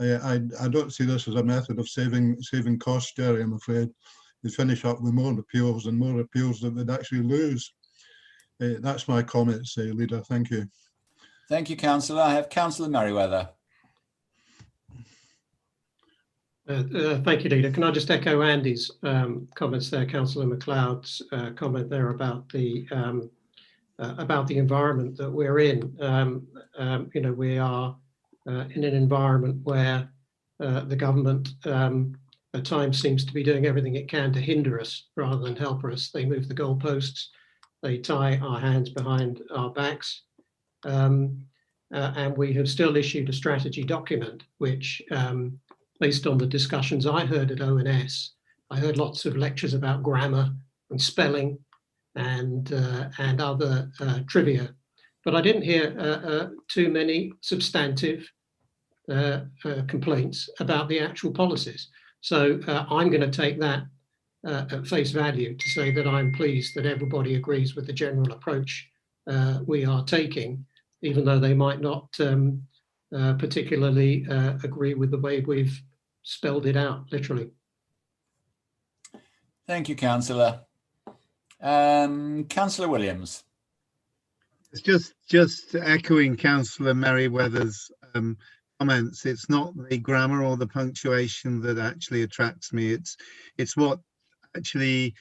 I don't see this as a method of saving costs, Jerry, I'm afraid. We'd finish up with more appeals and more appeals that we'd actually lose. That's my comments, Leader. Thank you. Thank you, Councillor. I have Councillor Merriweather. Thank you, Leader. Can I just echo Andy's comments there, Councillor MacLeod's comment there about the environment that we're in. You know, we are in an environment where the government at times seems to be doing everything it can to hinder us rather than help us. They move the goalposts, they tie our hands behind our backs, and we have still issued a strategy document which, based on the discussions I heard at ONS, I heard lots of lectures about grammar and spelling and other trivia, but I didn't hear too many substantive complaints about the actual policies. So I'm going to take that at face value to say that I'm pleased that everybody agrees with the general approach we are taking, even though they might not particularly agree with the way we've spelled it out, literally. Thank you, Councillor. Councillor Williams. It's just echoing Councillor Merriweather's comments. It's not the grammar or the punctuation that actually attracts me. It's what actually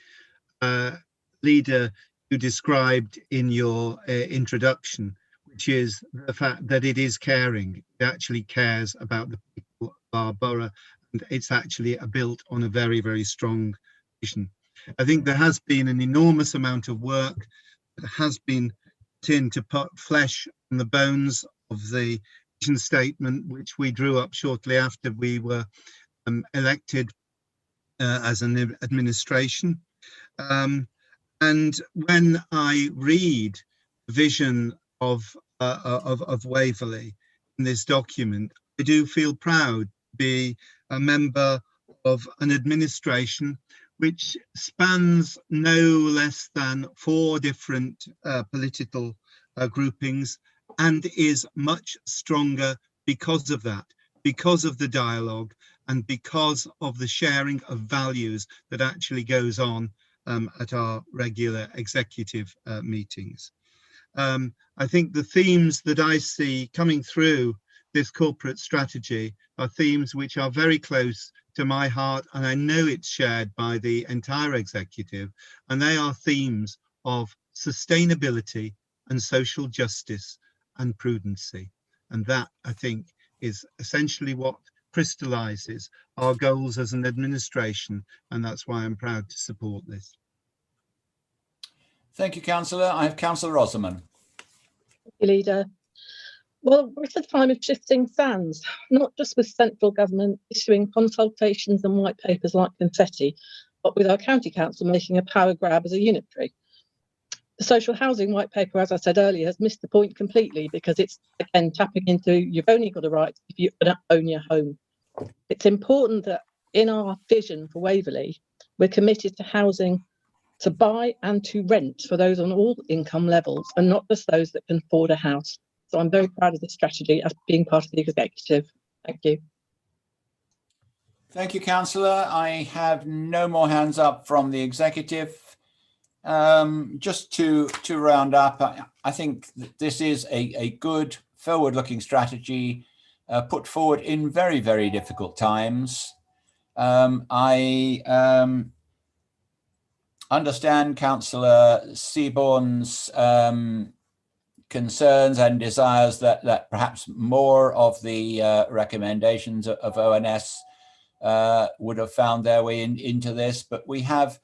leader you described in your introduction, which is the fact that it is caring. It actually cares about the people of our borough, and it's actually built on a very, very strong vision. I think there has been an enormous amount of work that has been put in to put flesh on the bones of the vision statement, which we drew up shortly after we were elected as an administration. And when I read the vision of Waverley in this document, I do feel proud to be a member of an administration which spans no less than 4 different political groupings, and is much stronger because of that, because of the dialogue and because of the sharing of values that actually goes on at our regular executive meetings. I think the themes that I see coming through this corporate strategy are themes which are very close to my heart, and I know it's shared by the entire executive, and they are themes of sustainability and social justice and prudency. And that, I think, is essentially what crystallizes our goals as an administration, and that's why I'm proud to support this. Thank you, Councillor. I have Councillor Rosamond. Thank you, Leader. Well, we're at a time of shifting sands, not just with central government issuing consultations and white papers like confetti, but with our county council making a power grab as a unitary. The social housing white paper, as I said earlier, has missed the point completely because it's, again, tapping into you've only got a right if you own your home. It's important that in our vision for Waverley, we're committed to housing to buy and to rent for those on all income levels and not just those that can afford a house. So I'm very proud of this strategy as being part of the executive. Thank you. Thank you, Councillor. I have no more hands up from the executive. Just to round up, I think that this is a good forward-looking strategy put forward in very, very difficult times. I understand Councillor Seaborn's concerns and desires that perhaps more of the recommendations of ONS would have found their way into this, but we have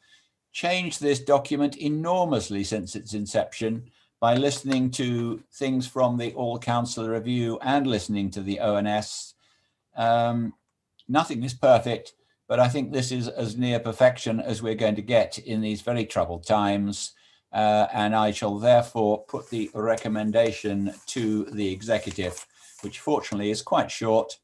changed this document enormously since its inception by listening to things from the All Councillor Review and listening to the ONS. Nothing is perfect, but I think this is as near perfection as we're going to get in these very troubled times. And I shall therefore put the recommendation to the executive, which fortunately is quite short.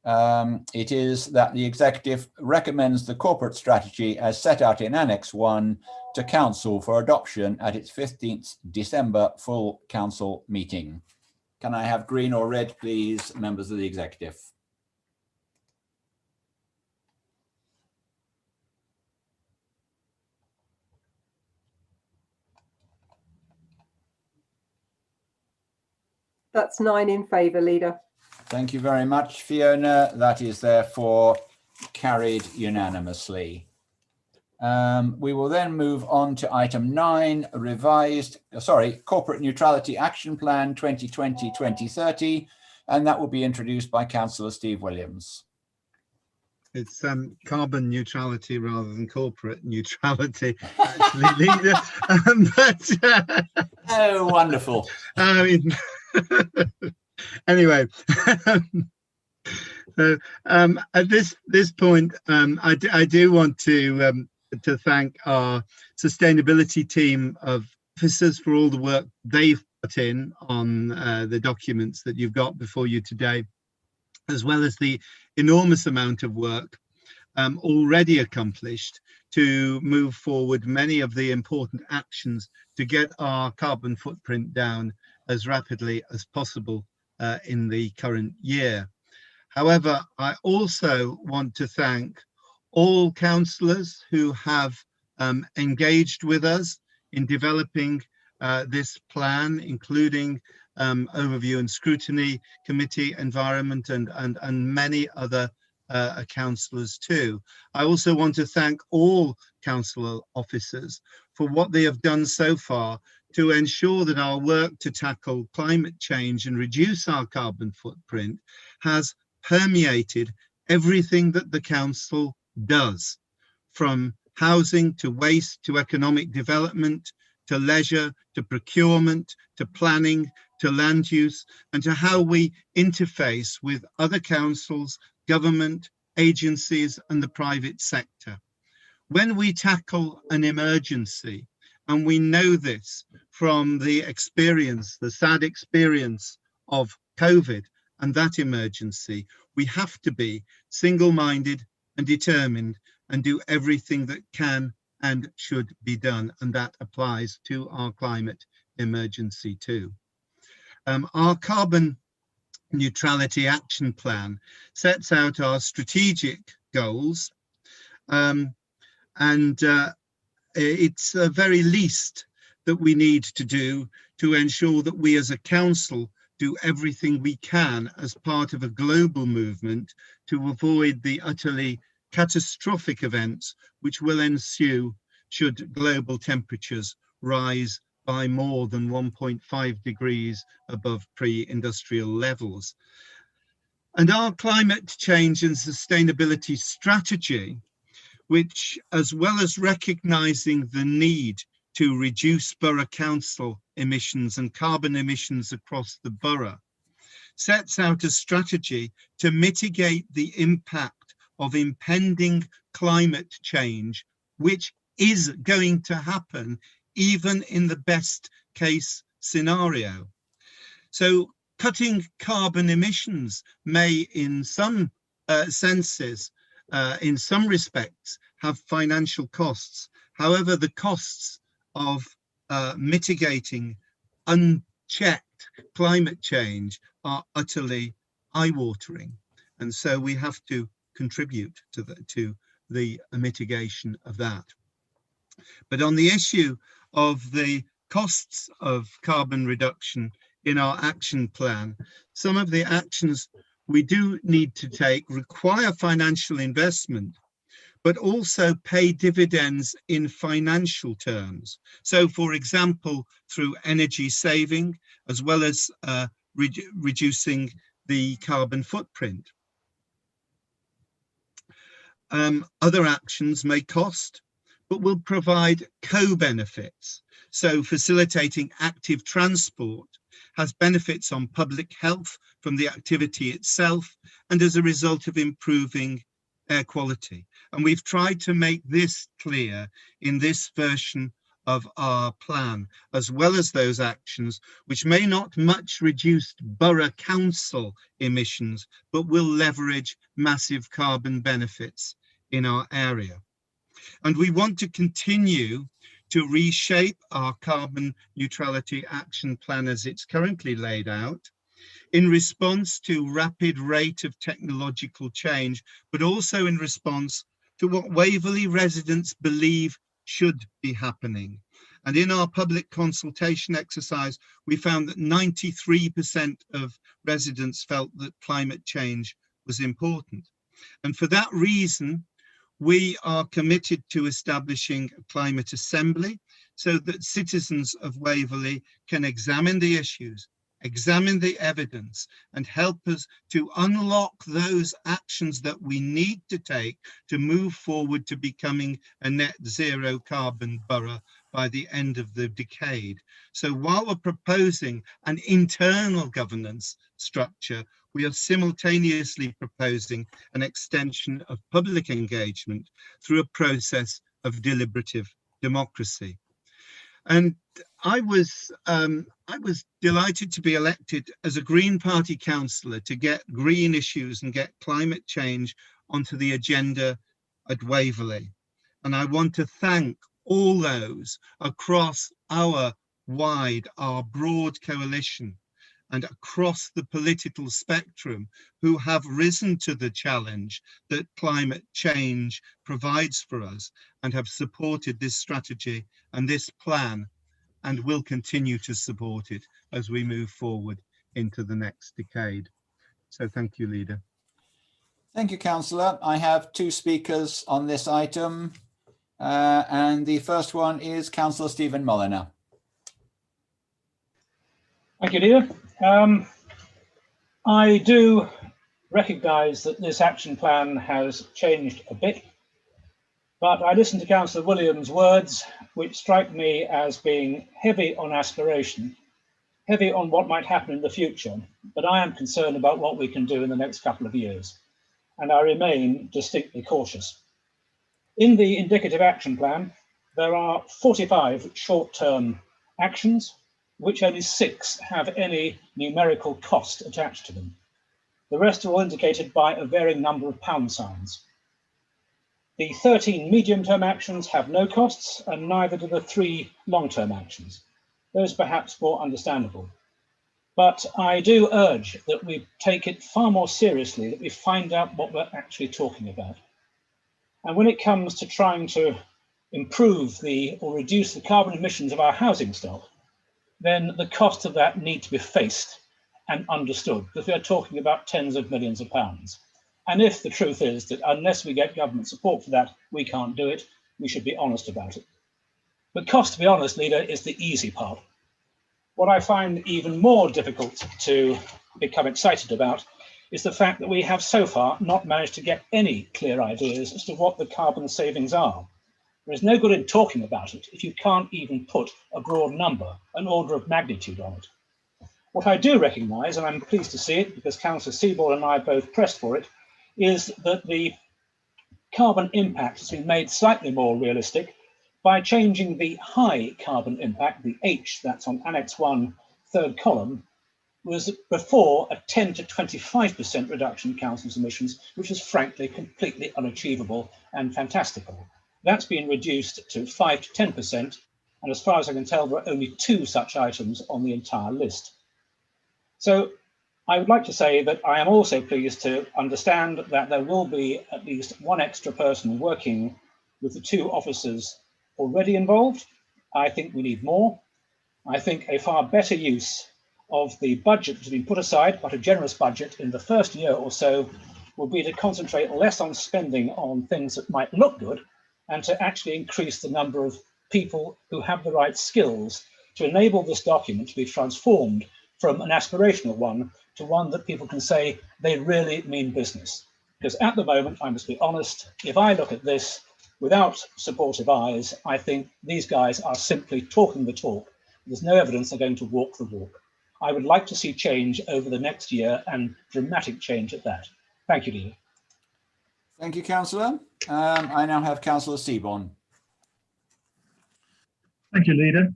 It is that the executive recommends the corporate strategy as set out in Annex 1 to Council for adoption at its 15th December full Council meeting. Can I have green or red, please, members of the executive? That's 9 in favour, Leader. Thank you very much, Fiona. That is therefore carried unanimously. We will then move on to item 9, Corporate Neutrality Action Plan 2020-2030, and that will be introduced by Councillor Steve Williams. It's carbon neutrality rather than corporate neutrality, actually, Leader. Oh, wonderful. I mean, anyway, at this point, I do want to thank our sustainability team of officers for all the work they've put in on the documents that you've got before you today. as well as the enormous amount of work already accomplished to move forward many of the important actions to get our carbon footprint down as rapidly as possible in the current year. However, I also want to thank all councillors who have engaged with us in developing this plan, including Overview and Scrutiny Committee, Environment, and many other councillors too. I also want to thank all council officers for what they have done so far to ensure that our work to tackle climate change and reduce our carbon footprint has permeated everything that the council does, from housing to waste to economic development to leisure to procurement to planning to land use, and to how we interface with other councils, government, agencies and the private sector. When we tackle an emergency, and we know this from the experience, the sad experience of COVID and that emergency, we have to be single-minded and determined and do everything that can and should be done, and that applies to our climate emergency too. Our carbon neutrality action plan sets out our strategic goals, and it's the very least that we need to do to ensure that we as a council do everything we can as part of a global movement to avoid the utterly catastrophic events which will ensue should global temperatures rise by more than 1.5 degrees above pre-industrial levels. And our climate change and sustainability strategy, which, as well as recognising the need to reduce borough council emissions and carbon emissions across the borough, sets out a strategy to mitigate the impact of impending climate change, which is going to happen even in the best case scenario. So cutting carbon emissions may in some senses, in some respects, have financial costs. However, the costs of mitigating unchecked climate change are utterly eye-watering. And so we have to contribute to the mitigation of that. But on the issue of the costs of carbon reduction in our action plan, some of the actions we do need to take require financial investment, but also pay dividends in financial terms. So, for example, through energy saving, as well as reducing the carbon footprint. Other actions may cost, but will provide co-benefits. So facilitating active transport has benefits on public health from the activity itself and as a result of improving air quality. And we've tried to make this clear in this version of our plan, as well as those actions which may not much reduce borough council emissions, but will leverage massive carbon benefits in our area. And we want to continue to reshape our carbon neutrality action plan as it's currently laid out in response to rapid rate of technological change, but also in response to what Waverley residents believe should be happening. And in our public consultation exercise, we found that 93% of residents felt that climate change was important. And for that reason, we are committed to establishing a climate assembly so that citizens of Waverley can examine the issues, examine the evidence, and help us to unlock those actions that we need to take to move forward to becoming a net zero carbon borough by the end of the decade. So while we're proposing an internal governance structure, we are simultaneously proposing an extension of public engagement through a process of deliberative democracy. And I was delighted to be elected as a Green Party councillor to get green issues and get climate change onto the agenda at Waverley. And I want to thank all those across our broad coalition and across the political spectrum who have risen to the challenge that climate change provides for us and have supported this strategy and this plan, and will continue to support it as we move forward into the next decade. So thank you, Leader. Thank you, Councillor. I have two speakers on this item, and the first one is Councillor Stephen Mulliner. Thank you, Leader. I do recognise that this action plan has changed a bit, but I listened to Councillor Williams' words, which strike me as being heavy on aspiration, heavy on what might happen in the future, but I am concerned about what we can do in the next couple of years, and I remain distinctly cautious. In the indicative action plan, there are 45 short-term actions, which only 6 have any numerical cost attached to them. The rest are all indicated by a varying number of pound signs. The 13 medium-term actions have no costs, and neither do the 3 long-term actions. Those perhaps more understandable. But I do urge that we take it far more seriously, that we find out what we're actually talking about. And when it comes to trying to improve or reduce the carbon emissions of our housing stock, then the cost of that need to be faced and understood, because we are talking about tens of millions of pounds. And if the truth is that unless we get government support for that, we can't do it, we should be honest about it. But cost, to be honest, Leader, is the easy part. What I find even more difficult to become excited about is the fact that we have so far not managed to get any clear ideas as to what the carbon savings are. There is no good in talking about it if you can't even put a broad number, an order of magnitude on it. What I do recognise, and I'm pleased to see it because Councillor Seaborn and I both pressed for it, is that the carbon impact has been made slightly more realistic by changing the high carbon impact, the H that's on Annex 1, third column, was before a 10 to 25% reduction in council's emissions, which is frankly completely unachievable and fantastical. That's been reduced to 5 to 10%, and as far as I can tell, there are only 2 such items on the entire list. So I would like to say that I am also pleased to understand that there will be at least 1 extra person working with the 2 officers already involved. I think we need more. I think a far better use of the budget that has been put aside, quite a generous budget in the first year or so, will be to concentrate less on spending on things that might look good and to actually increase the number of people who have the right skills to enable this document to be transformed from an aspirational one to one that people can say they really mean business. Because at the moment, I must be honest, if I look at this without supportive eyes, I think these guys are simply talking the talk. There's no evidence they're going to walk the walk. I would like to see change over the next year, and dramatic change at that. Thank you, Leader. Thank you, Councillor. I now have Councillor Seaborn. Thank you, Leader.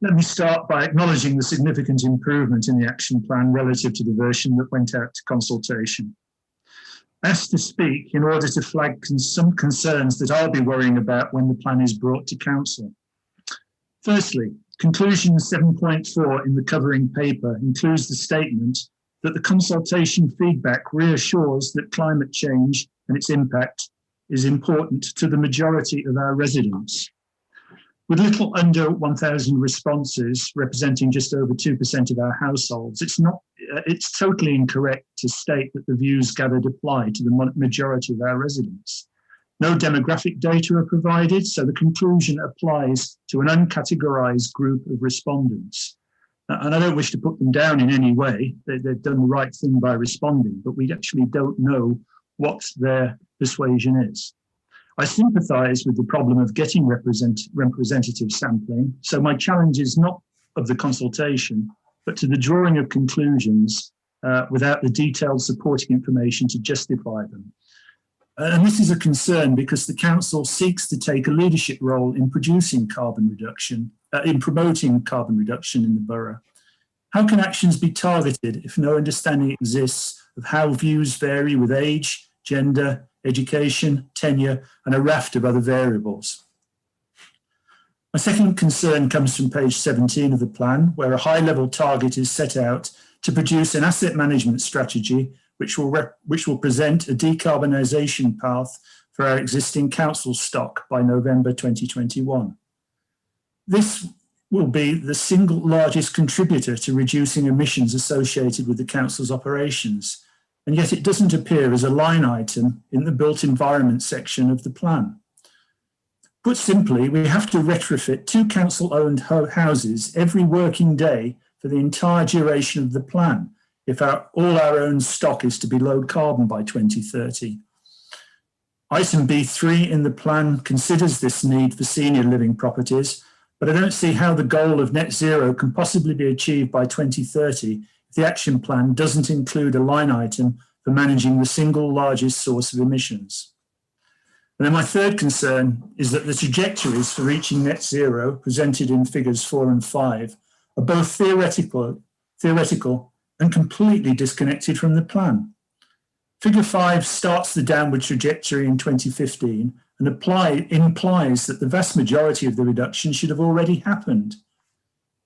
Let me start by acknowledging the significant improvement in the action plan relative to the version that went out to consultation. Asked to speak in order to flag some concerns that I'll be worrying about when the plan is brought to council. Firstly, conclusion 7.4 in the covering paper includes the statement that the consultation feedback reassures that climate change and its impact is important to the majority of our residents. With little under 1,000 responses, representing just over 2% of our households, it's totally incorrect to state that the views gathered apply to the majority of our residents. No demographic data are provided, so the conclusion applies to an uncategorized group of respondents. And I don't wish to put them down in any way. They've done the right thing by responding, but we actually don't know what their persuasion is. I sympathise with the problem of getting representative sampling, so my challenge is not of the consultation, but to the drawing of conclusions without the detailed supporting information to justify them. And this is a concern because the council seeks to take a leadership role in producing carbon reduction in promoting carbon reduction in the borough? How can actions be targeted if no understanding exists of how views vary with age, gender, education, tenure, and a raft of other variables? My second concern comes from page 17 of the plan, where a high-level target is set out to produce an asset management strategy which will present a decarbonisation path for our existing council stock by November 2021. This will be the single largest contributor to reducing emissions associated with the council's operations, and yet it doesn't appear as a line item in the built environment section of the plan. Put simply, we have to retrofit 2 council-owned houses every working day for the entire duration of the plan if all our own stock is to be low carbon by 2030. Item B3 in the plan considers this need for senior living properties, but I don't see how the goal of net zero can possibly be achieved by 2030 if the action plan doesn't include a line item for managing the single largest source of emissions. And then my third concern is that the trajectories for reaching net zero presented in figures 4 and 5 are both theoretical and completely disconnected from the plan. Figure 5 starts the downward trajectory in 2015 and implies that the vast majority of the reduction should have already happened.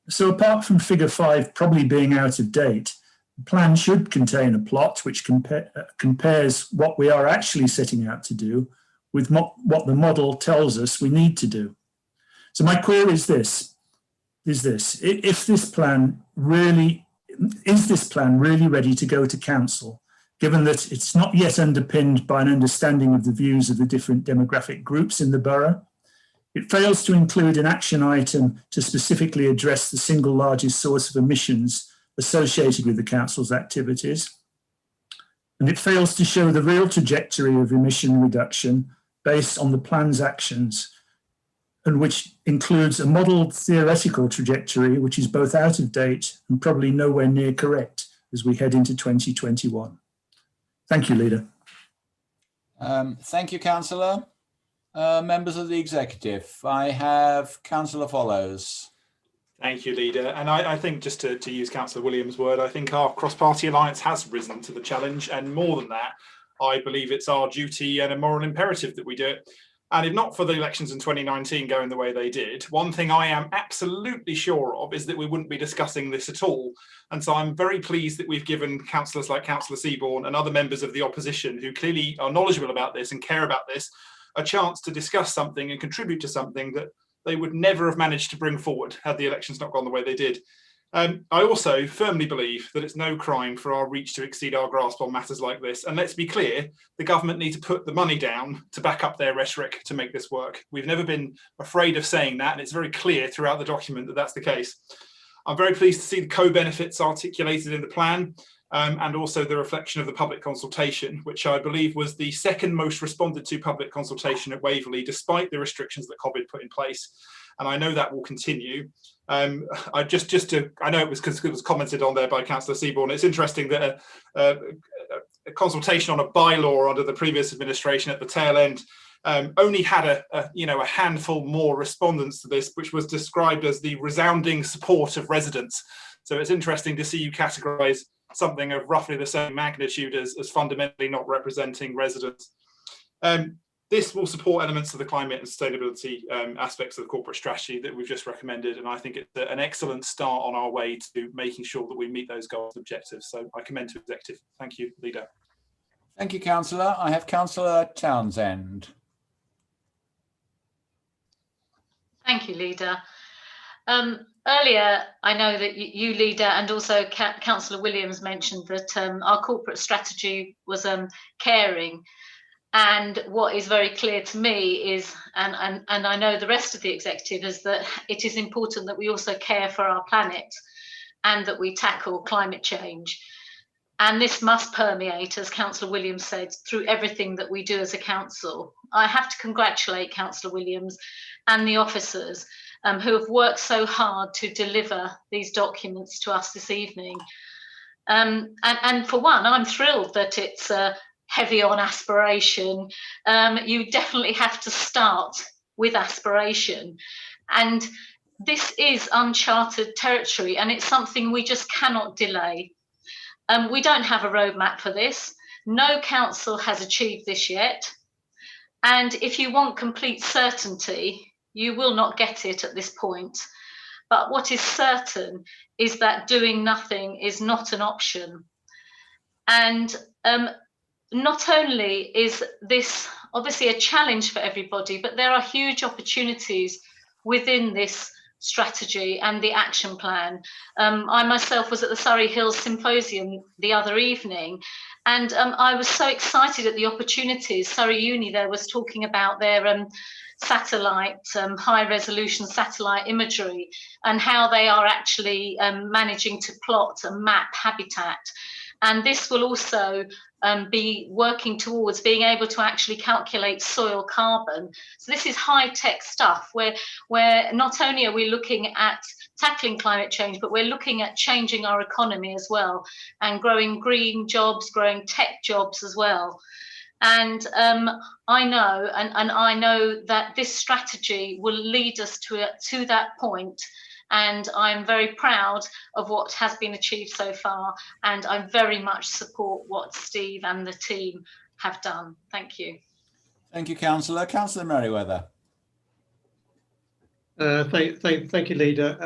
So apart from figure 5 probably being out of date, the plan should contain a plot which compares what we are actually setting out to do with what the model tells us we need to do. So my query is this: is this plan really ready to go to council, given that it's not yet underpinned by an understanding of the views of the different demographic groups in the borough? It fails to include an action item to specifically address the single largest source of emissions associated with the council's activities. And it fails to show the real trajectory of emission reduction based on the plan's actions, and which includes a modelled theoretical trajectory which is both out of date and probably nowhere near correct as we head into 2021. Thank you, Leader. Thank you, Councillor. Members of the Executive, I have Councillor Follows. Thank you, Leader. And I think, just to use Councillor Williams' word, I think our cross-party alliance has risen to the challenge, and more than that, I believe it's our duty and a moral imperative that we do it. And if not for the elections in 2019 going the way they did, one thing I am absolutely sure of is that we wouldn't be discussing this at all. And so I'm very pleased that we've given councillors like Councillor Seaborn and other members of the opposition who clearly are knowledgeable about this and care about this a chance to discuss something and contribute to something that they would never have managed to bring forward had the elections not gone the way they did. I also firmly believe that it's no crime for our reach to exceed our grasp on matters like this. And let's be clear, the government need to put the money down to back up their rhetoric to make this work. We've never been afraid of saying that, and it's very clear throughout the document that that's the case. I'm very pleased to see the co-benefits articulated in the plan, and also the reflection of the public consultation, which I believe was the second most responded to public consultation at Waverley, despite the restrictions that COVID put in place. And I know that will continue. I know it was because it was commented on there by Councillor Seaborn. It's interesting that a consultation on a bylaw under the previous administration at the tail end only had a handful more respondents to this, which was described as the resounding support of residents. So it's interesting to see you categorise something of roughly the same magnitude as fundamentally not representing residents. This will support elements of the climate and sustainability aspects of the corporate strategy that we've just recommended, and I think it's an excellent start on our way to making sure that we meet those goals and objectives. So I commend to Executive. Thank you, Leader. Thank you, Councillor. I have Councillor Townsend. Thank you, Leader. Earlier, I know that you, Leader, and also Councillor Williams mentioned that our corporate strategy was caring. And what is very clear to me is, and I know the rest of the Executive, is that it is important that we also care for our planet and that we tackle climate change. And this must permeate, as Councillor Williams said, through everything that we do as a council. I have to congratulate Councillor Williams and the officers who have worked so hard to deliver these documents to us this evening. And for one, I'm thrilled that it's heavy on aspiration. You definitely have to start with aspiration. And this is uncharted territory, and it's something we just cannot delay. We don't have a roadmap for this. No council has achieved this yet. And if you want complete certainty, you will not get it at this point. But what is certain is that doing nothing is not an option. And not only is this obviously a challenge for everybody, but there are huge opportunities within this strategy and the action plan. I myself was at the Surrey Hills Symposium the other evening, and I was so excited at the opportunities. Surrey Uni there was talking about their satellite, high resolution satellite imagery, and how they are actually managing to plot and map habitat. And this will also be working towards being able to actually calculate soil carbon. So this is high-tech stuff where not only are we looking at tackling climate change, but we're looking at changing our economy as well, and growing green jobs, growing tech jobs as well. And I know that this strategy will lead us to that point. And I'm very proud of what has been achieved so far, and I very much support what Steve and the team have done. Thank you. Thank you, Councillor. Councillor Merriweather. Thank you, Leader.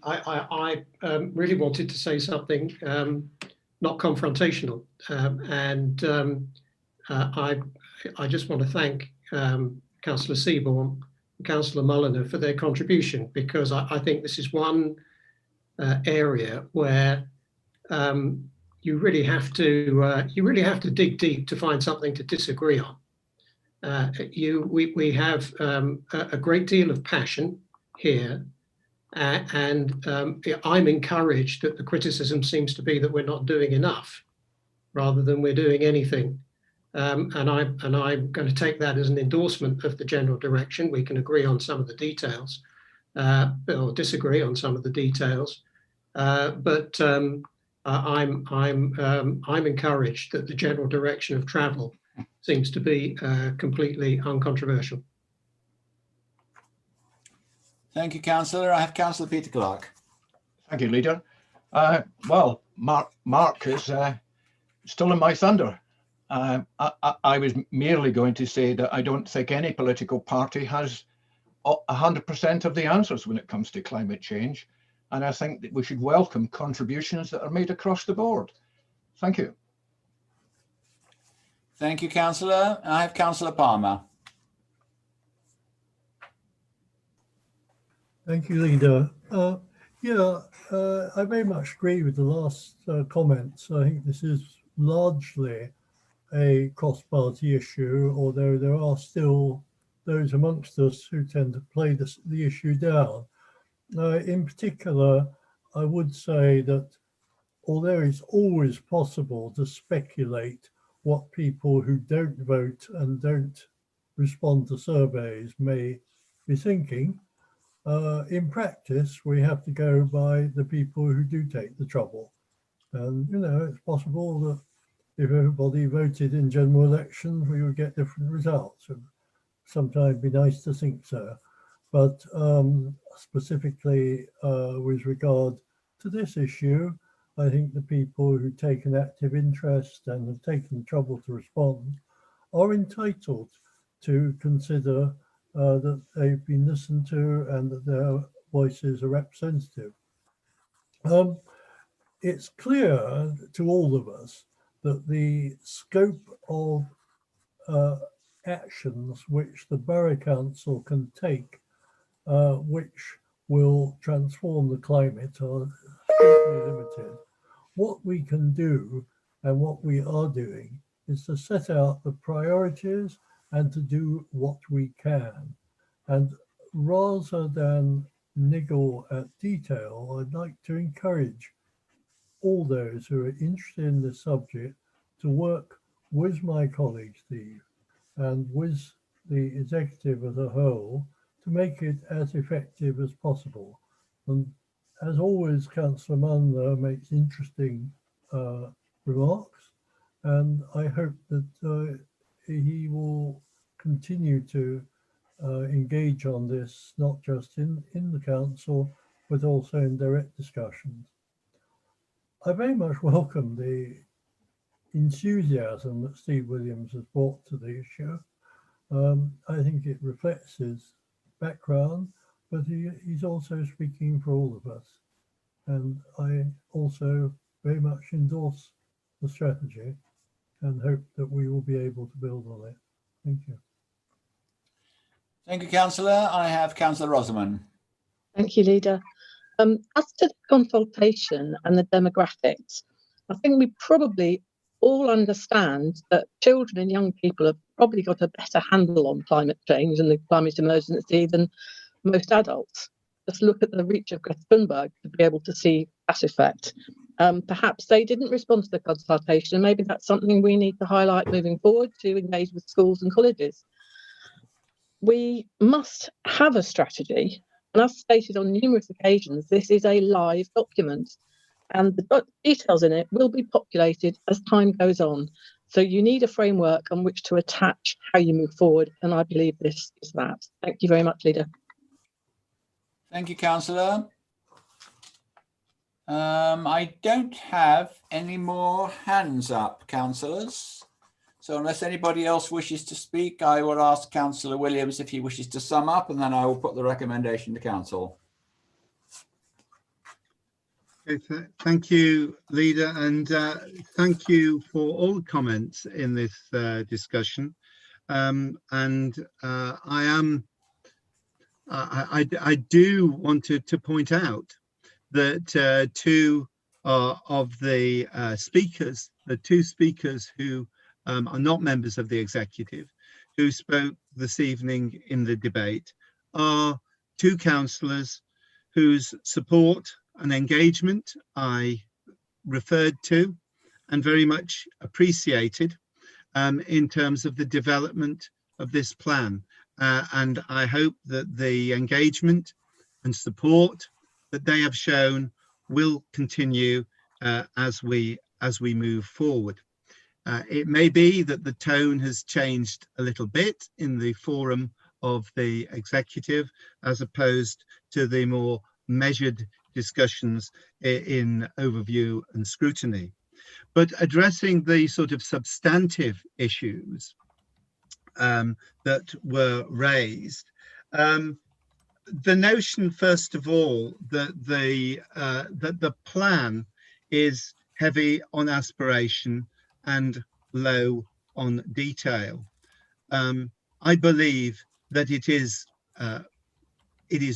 I really wanted to say something not confrontational, I just want to thank Councillor Seaborn, Councillor Mulliner for their contribution, because I think this is one area where you really have to dig deep to find something to disagree on. We have a great deal of passion here, and I'm encouraged that the criticism seems to be that we're not doing enough, rather than we're doing anything. And I'm going to take that as an endorsement of the general direction. We can agree on some of the details, or disagree on some of the details, but I'm encouraged that the general direction of travel seems to be completely uncontroversial. Thank you, Councillor. I have Councillor Peter Clark. Thank you, Leader. Well, Mark is still in my thunder. I was merely going to say that I don't think any political party has 100% of the answers when it comes to climate change. And I think that we should welcome contributions that are made across the board. Thank you. Thank you, Councillor. I have Councillor Palmer. Thank you, Leader. I very much agree with the last comments. I think this is largely a cross-party issue, although there are still those amongst us who tend to play the issue down. In particular, I would say that although it's always possible to speculate what people who don't vote and don't respond to surveys may be thinking, in practice, we have to go by the people who do take the trouble. And, it's possible that if everybody voted in general elections, we would get different results. Sometimes it'd be nice to think so. But specifically with regard to this issue, I think the people who take an active interest and have taken the trouble to respond are entitled to consider that they've been listened to and that their voices are representative. It's clear to all of us that the scope of actions which the Borough Council can take, which will transform the climate, are strictly limited. What we can do and what we are doing is to set out the priorities and to do what we can. And rather than niggle at detail, I'd like to encourage all those who are interested in this subject to work with my colleague Steve and with the executive as a whole to make it as effective as possible. And as always, Councillor Munn makes interesting remarks, and I hope that he will continue to engage on this, not just in the council, but also in direct discussions. I very much welcome the enthusiasm that Steve Williams has brought to the issue. I think it reflects his background, but he's also speaking for all of us. And I also very much endorse the strategy and hope that we will be able to build on it. Thank you. Thank you, Councillor. I have Councillor Rosamond. Thank you, Leader. As to the consultation and the demographics, I think we probably all understand that children and young people have probably got a better handle on climate change and the climate emergency than most adults. Just look at the reach of Greta Thunberg to be able to see that effect. Perhaps they didn't respond to the consultation. Maybe that's something we need to highlight moving forward to engage with schools and colleges. We must have a strategy. And as stated on numerous occasions, this is a live document and the details in it will be populated as time goes on. So you need a framework on which to attach how you move forward. And I believe this is that. Thank you very much, Leader. Thank you, Councillor. I don't have any more hands up, councillors. So unless anybody else wishes to speak, I will ask Councillor Williams if he wishes to sum up, and then I will put the recommendation to council. Okay, thank you, Leader, and thank you for all the comments in this discussion. I do want to point out that two of the speakers, the two speakers who are not members of the executive, who spoke this evening in the debate, are two councillors whose support and engagement I referred to and very much appreciated in terms of the development of this plan. And I hope that the engagement and support that they have shown will continue as we move forward. It may be that the tone has changed a little bit in the forum of the executive as opposed to the more measured discussions in overview and scrutiny. But addressing the sort of substantive issues that were raised, the notion, first of all, that the plan is heavy on aspiration and low on detail. I believe that it is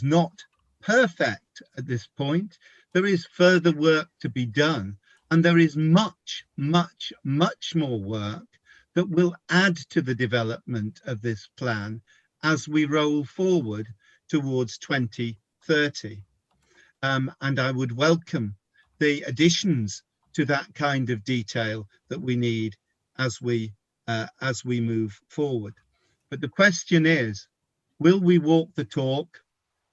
not perfect at this point. There is further work to be done, and there is much more work that will add to the development of this plan as we roll forward towards 2030. And I would welcome the additions to that kind of detail that we need as we move forward. But the question is, will we walk the talk?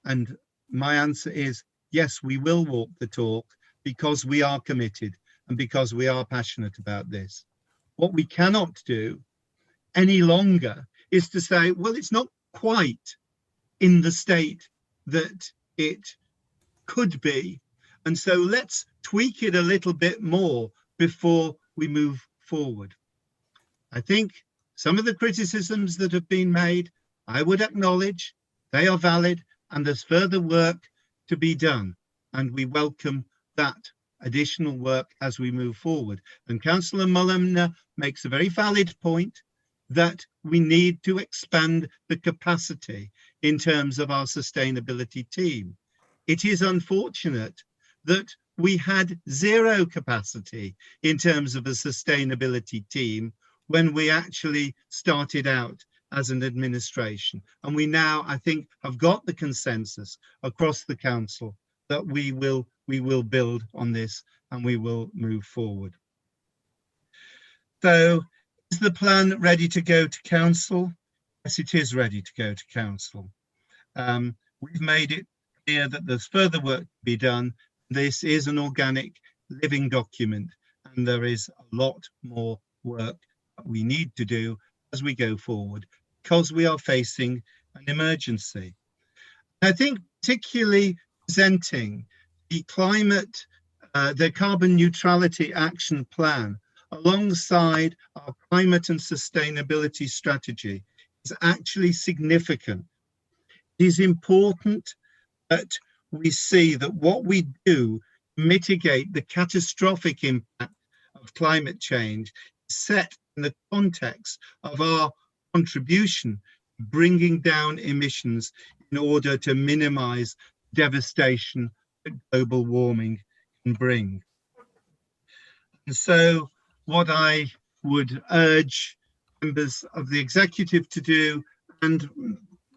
And my answer is yes, we will walk the talk because we are committed and because we are passionate about this. What we cannot do any longer is to say, well, it's not quite in the state that it could be, and so let's tweak it a little bit more before we move forward. I think some of the criticisms that have been made, I would acknowledge they are valid, and there's further work to be done, and we welcome that additional work as we move forward. And Councillor Mulliner makes a very valid point that we need to expand the capacity in terms of our sustainability team. It is unfortunate that we had zero capacity in terms of a sustainability team when we actually started out as an administration. And we now, I think, have got the consensus across the council that we will build on this and we will move forward. So is the plan ready to go to council? Yes, it is ready to go to council. We've made it clear that there's further work to be done. This is an organic living document, and there is a lot more work that we need to do as we go forward, because we are facing an emergency. I think particularly presenting the the carbon neutrality action plan alongside our climate and sustainability strategy is actually significant. It is important that we see that what we do to mitigate the catastrophic impact of climate change is set in the context of our contribution to bringing down emissions in order to minimize devastation that global warming can bring. And so what I would urge members of the executive to do, and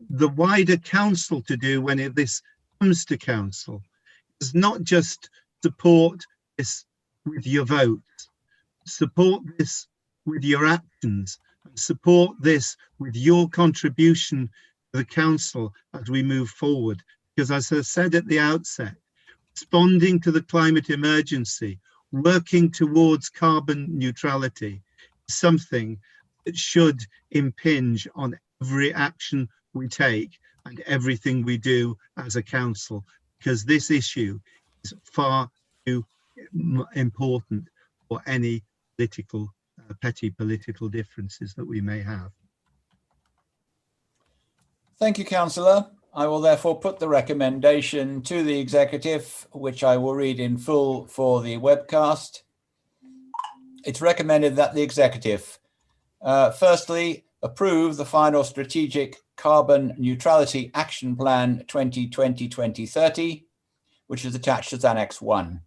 the wider council to do when this comes to council, is not just support this with your votes, support this with your actions, and support this with your contribution to the council as we move forward. Because as I said at the outset, responding to the climate emergency, working towards carbon neutrality is something that should impinge on every action we take and everything we do as a council, because this issue is far too important for any petty political differences that we may have. Thank you, Councillor. I will therefore put the recommendation to the executive, which I will read in full for the webcast. It's recommended that the executive, firstly, approve the final strategic carbon neutrality action plan 2020-2030, which is attached as Annex 1,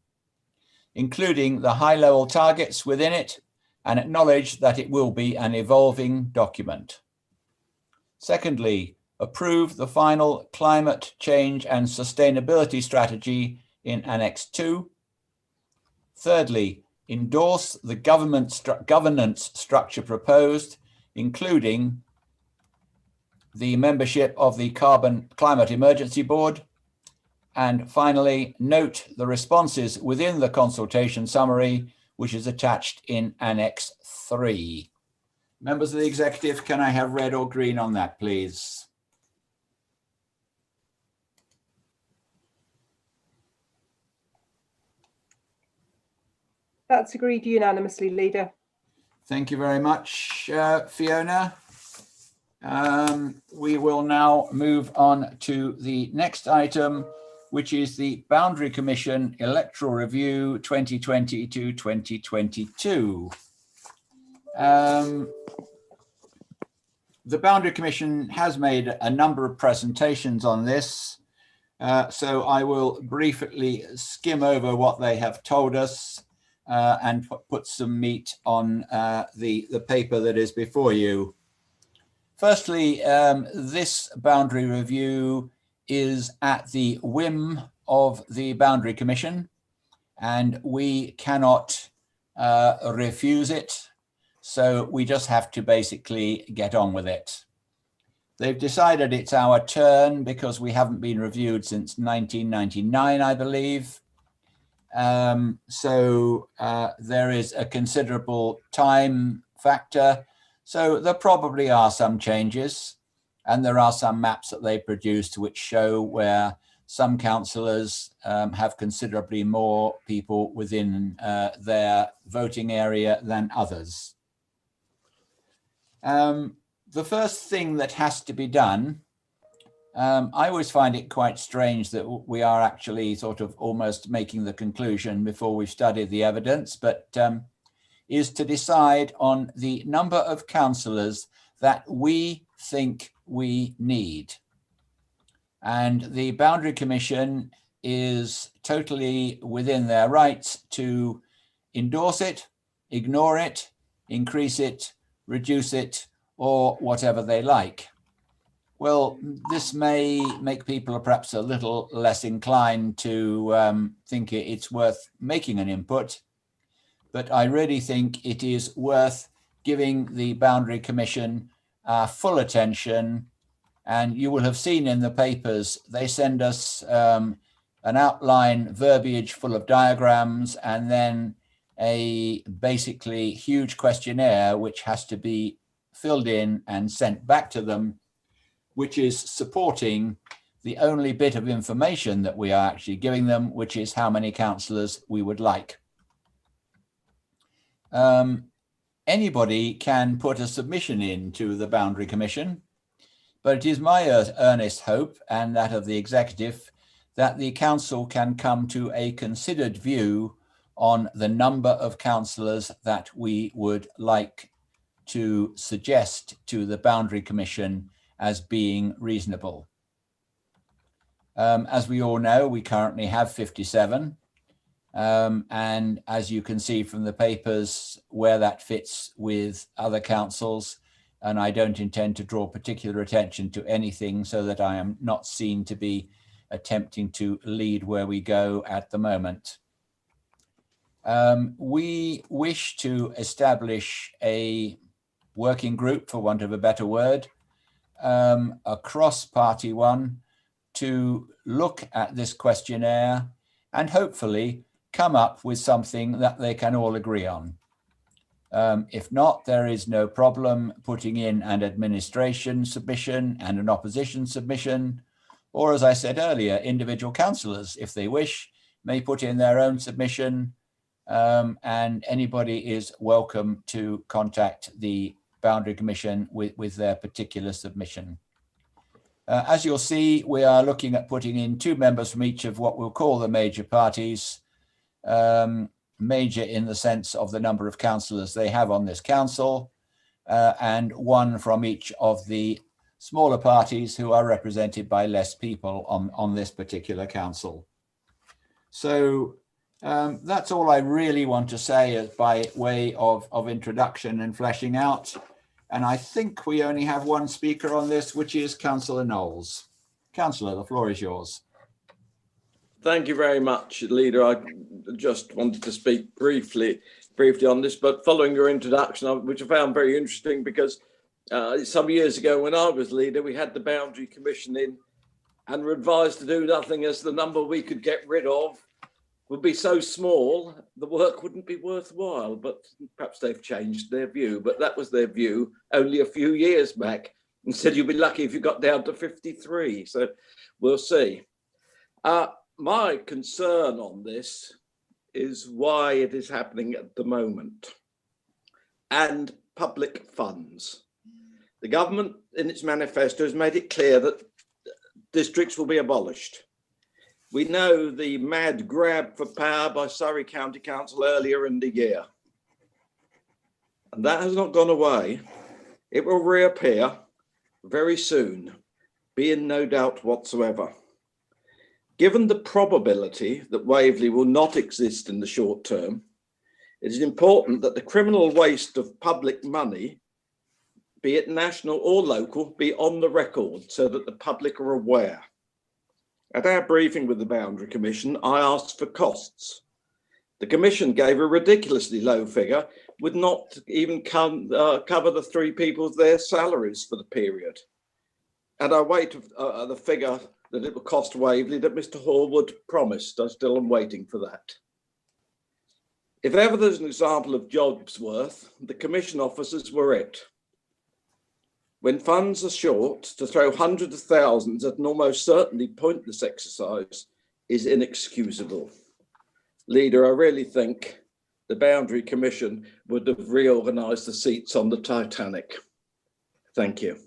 including the high-level targets within it, and acknowledge that it will be an evolving document. Secondly, approve the final climate change and sustainability strategy in Annex 2. Thirdly, endorse the governance structure proposed, including the membership of the Climate Emergency Board. And finally, note the responses within the consultation summary, which is attached in Annex 3. Members of the executive, can I have red or green on that, please? That's agreed unanimously, Leader. Thank you very much, Fiona. We will now move on to the next item, which is the Boundary Commission Electoral Review 2020 to 2022. The Boundary Commission has made a number of presentations on this, so I will briefly skim over what they have told us and put some meat on the paper that is before you. Firstly, this boundary review is at the whim of the Boundary Commission, and we cannot refuse it. So we just have to basically get on with it. They've decided it's our turn because we haven't been reviewed since 1999, I believe. So there is a considerable time factor. So there probably are some changes, and there are some maps that they produced which show where some councillors have considerably more people within their voting area than others. The first thing that has to be done, I always find it quite strange that we are actually sort of almost making the conclusion before we've studied the evidence, but is to decide on the number of councillors that we think we need. And the Boundary Commission is totally within their rights to endorse it, ignore it, increase it, reduce it, or whatever they like. Well, this may make people perhaps a little less inclined to think it's worth making an input, but I really think it is worth giving the Boundary Commission full attention. And you will have seen in the papers, they send us an outline verbiage full of diagrams and then a basically huge questionnaire which has to be filled in and sent back to them. which is supporting the only bit of information that we are actually giving them, which is how many councillors we would like. Anybody can put a submission in to the Boundary Commission, but it is my earnest hope, and that of the executive, that the council can come to a considered view on the number of councillors that we would like to suggest to the Boundary Commission as being reasonable. As we all know, we currently have 57. And as you can see from the papers where that fits with other councils, and I don't intend to draw particular attention to anything so that I am not seen to be attempting to lead where we go at the moment. We wish to establish a working group, for want of a better word, a cross-party one, to look at this questionnaire and hopefully come up with something that they can all agree on. If not, there is no problem putting in an administration submission and an opposition submission, or as I said earlier, individual councillors, if they wish, may put in their own submission, and anybody is welcome to contact the Boundary Commission with their particular submission. As you'll see, we are looking at putting in 2 members from each of what we'll call the major parties, major in the sense of the number of councillors they have on this council, and 1 from each of the smaller parties who are represented by less people on this particular council. So that's all I really want to say as by way of introduction and fleshing out. And I think we only have 1 speaker on this, which is Councillor Knowles. Councillor, the floor is yours. Thank you very much, Leader. I just wanted to speak briefly on this, but following your introduction, which I found very interesting, because some years ago when I was Leader, we had the Boundary Commission in and were advised to do nothing as the number we could get rid of would be so small, the work wouldn't be worthwhile. But perhaps they've changed their view, but that was their view only a few years back, and said you'd be lucky if you got down to 53. So we'll see. My concern on this is why it is happening at the moment, and public funds. The government in its manifesto has made it clear that districts will be abolished. We know the mad grab for power by Surrey County Council earlier in the year. And that has not gone away. It will reappear very soon, be in no doubt whatsoever. Given the probability that Waverley will not exist in the short term, it is important that the criminal waste of public money, be it national or local, be on the record so that the public are aware. At our briefing with the Boundary Commission, I asked for costs. The Commission gave a ridiculously low figure, would not even cover the 3 people's their salaries for the period. And I wait the figure that it will cost Waverley that Mr. Horwood promised. I still am waiting for that. If ever there's an example of jobs worth, the Commission officers were it. When funds are short, to throw hundreds of thousands at an almost certainly pointless exercise is inexcusable. Leader, I really think the Boundary Commission would have reorganised the seats on the Titanic. Thank you.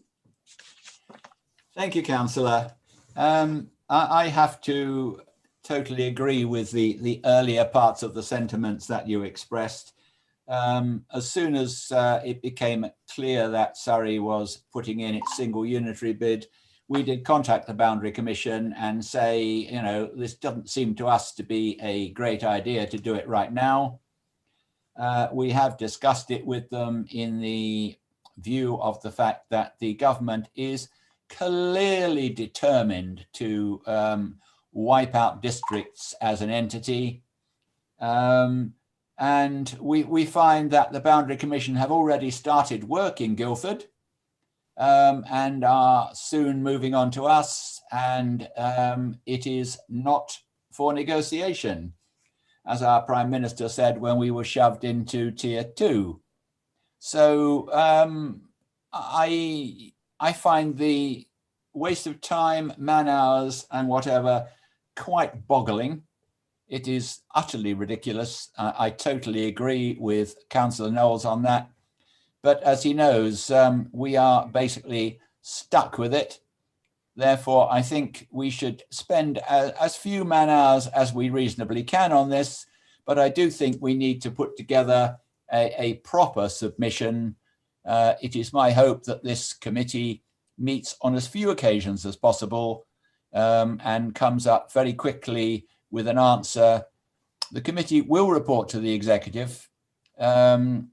Thank you, Councillor. I have to totally agree with the earlier parts of the sentiments that you expressed. As soon as it became clear that Surrey was putting in its single unitary bid, we did contact the Boundary Commission and say, you know, this doesn't seem to us to be a great idea to do it right now. We have discussed it with them in the view of the fact that the government is clearly determined to wipe out districts as an entity. And we find that the Boundary Commission have already started work in Guildford and are soon moving on to us, and it is not for negotiation, as our Prime Minister said when we were shoved into Tier 2. So I find the waste of time, man hours and whatever, quite boggling. It is utterly ridiculous. I totally agree with Councillor Knowles on that. But as he knows, we are basically stuck with it. Therefore, I think we should spend as few man hours as we reasonably can on this. But I do think we need to put together a proper submission. It is my hope that this committee meets on as few occasions as possible and comes up very quickly with an answer. The committee will report to the executive, and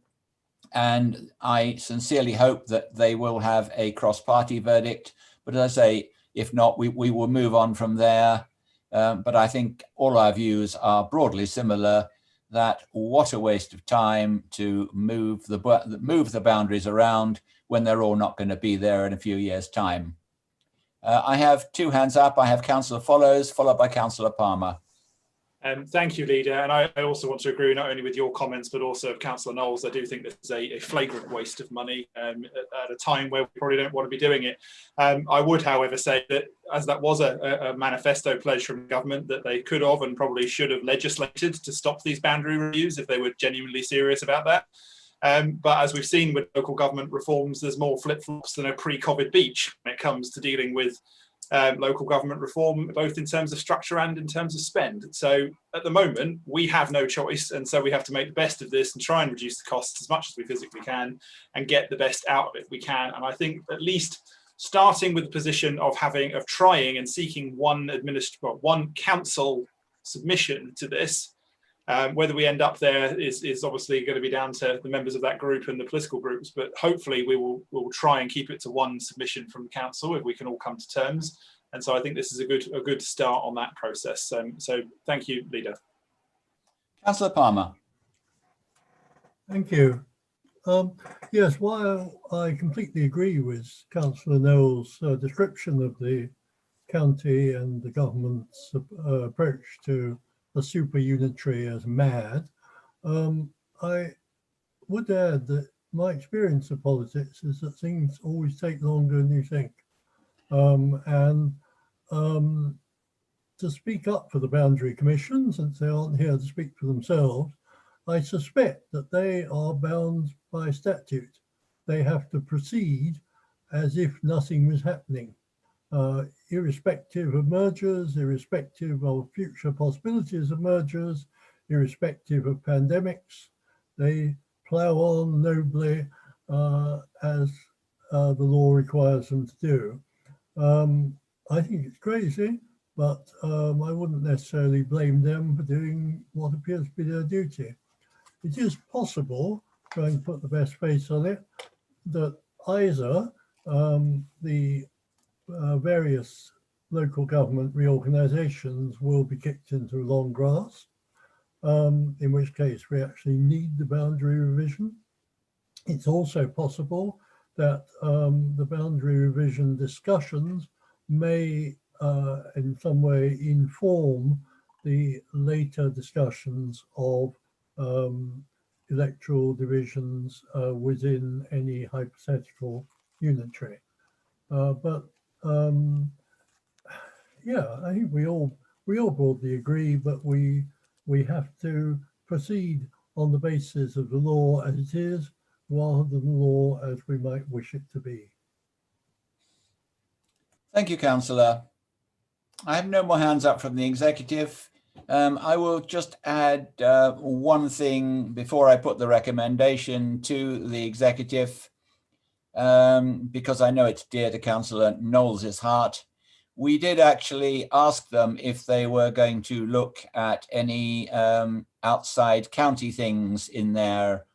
I sincerely hope that they will have a cross-party verdict. But as I say, if not, we will move on from there. But I think all our views are broadly similar, that what a waste of time to move the boundaries around when they're all not going to be there in a few years' time. I have two hands up. I have Councillor Follows, followed by Councillor Palmer. Thank you, Leader. And I also want to agree not only with your comments, but also of Councillor Knowles. I do think this is a flagrant waste of money at a time where we probably don't want to be doing it. I would, however, say that as that was a manifesto pledge from government, that they could have and probably should have legislated to stop these boundary reviews if they were genuinely serious about that. But as we've seen with local government reforms, there's more flip-flops than a pre-COVID beach when it comes to dealing with local government reform, both in terms of structure and in terms of spend. So at the moment, we have no choice. And so we have to make the best of this and try and reduce the costs as much as we physically can and get the best out of it we can. And I think at least starting with the position of trying and seeking one council submission to this, whether we end up there is obviously going to be down to the members of that group and the political groups, but hopefully we will try and keep it to one submission from the council if we can all come to terms. And so I think this is a good start on that process. So thank you, Leader. Councillor Palmer. Thank you. Yes, while I completely agree with Councillor Knowles' description of the county and the government's approach to a super unitary as mad, I would add that my experience of politics is that things always take longer than you think. To speak up for the boundary commission, since they aren't here to speak for themselves, I suspect that they are bound by statute. They have to proceed as if nothing was happening. Irrespective of mergers, irrespective of future possibilities of mergers, irrespective of pandemics, they plough on nobly as the law requires them to do. I think it's crazy, but I wouldn't necessarily blame them for doing what appears to be their duty. It is possible, trying to put the best face on it, that either the various local government reorganisations will be kicked into long grass, in which case we actually need the boundary revision. It's also possible that the boundary revision discussions may in some way inform the later discussions of electoral divisions within any hypothetical unitary. Yeah, I think we all broadly agree, but we have to proceed on the basis of the law as it is, rather than the law as we might wish it to be. Thank you, Councillor. I have no more hands up from the executive. I will just add one thing before I put the recommendation to the executive, because I know it's dear to Councillor Knowles' heart. We did actually ask them if they were going to look at any outside county things in their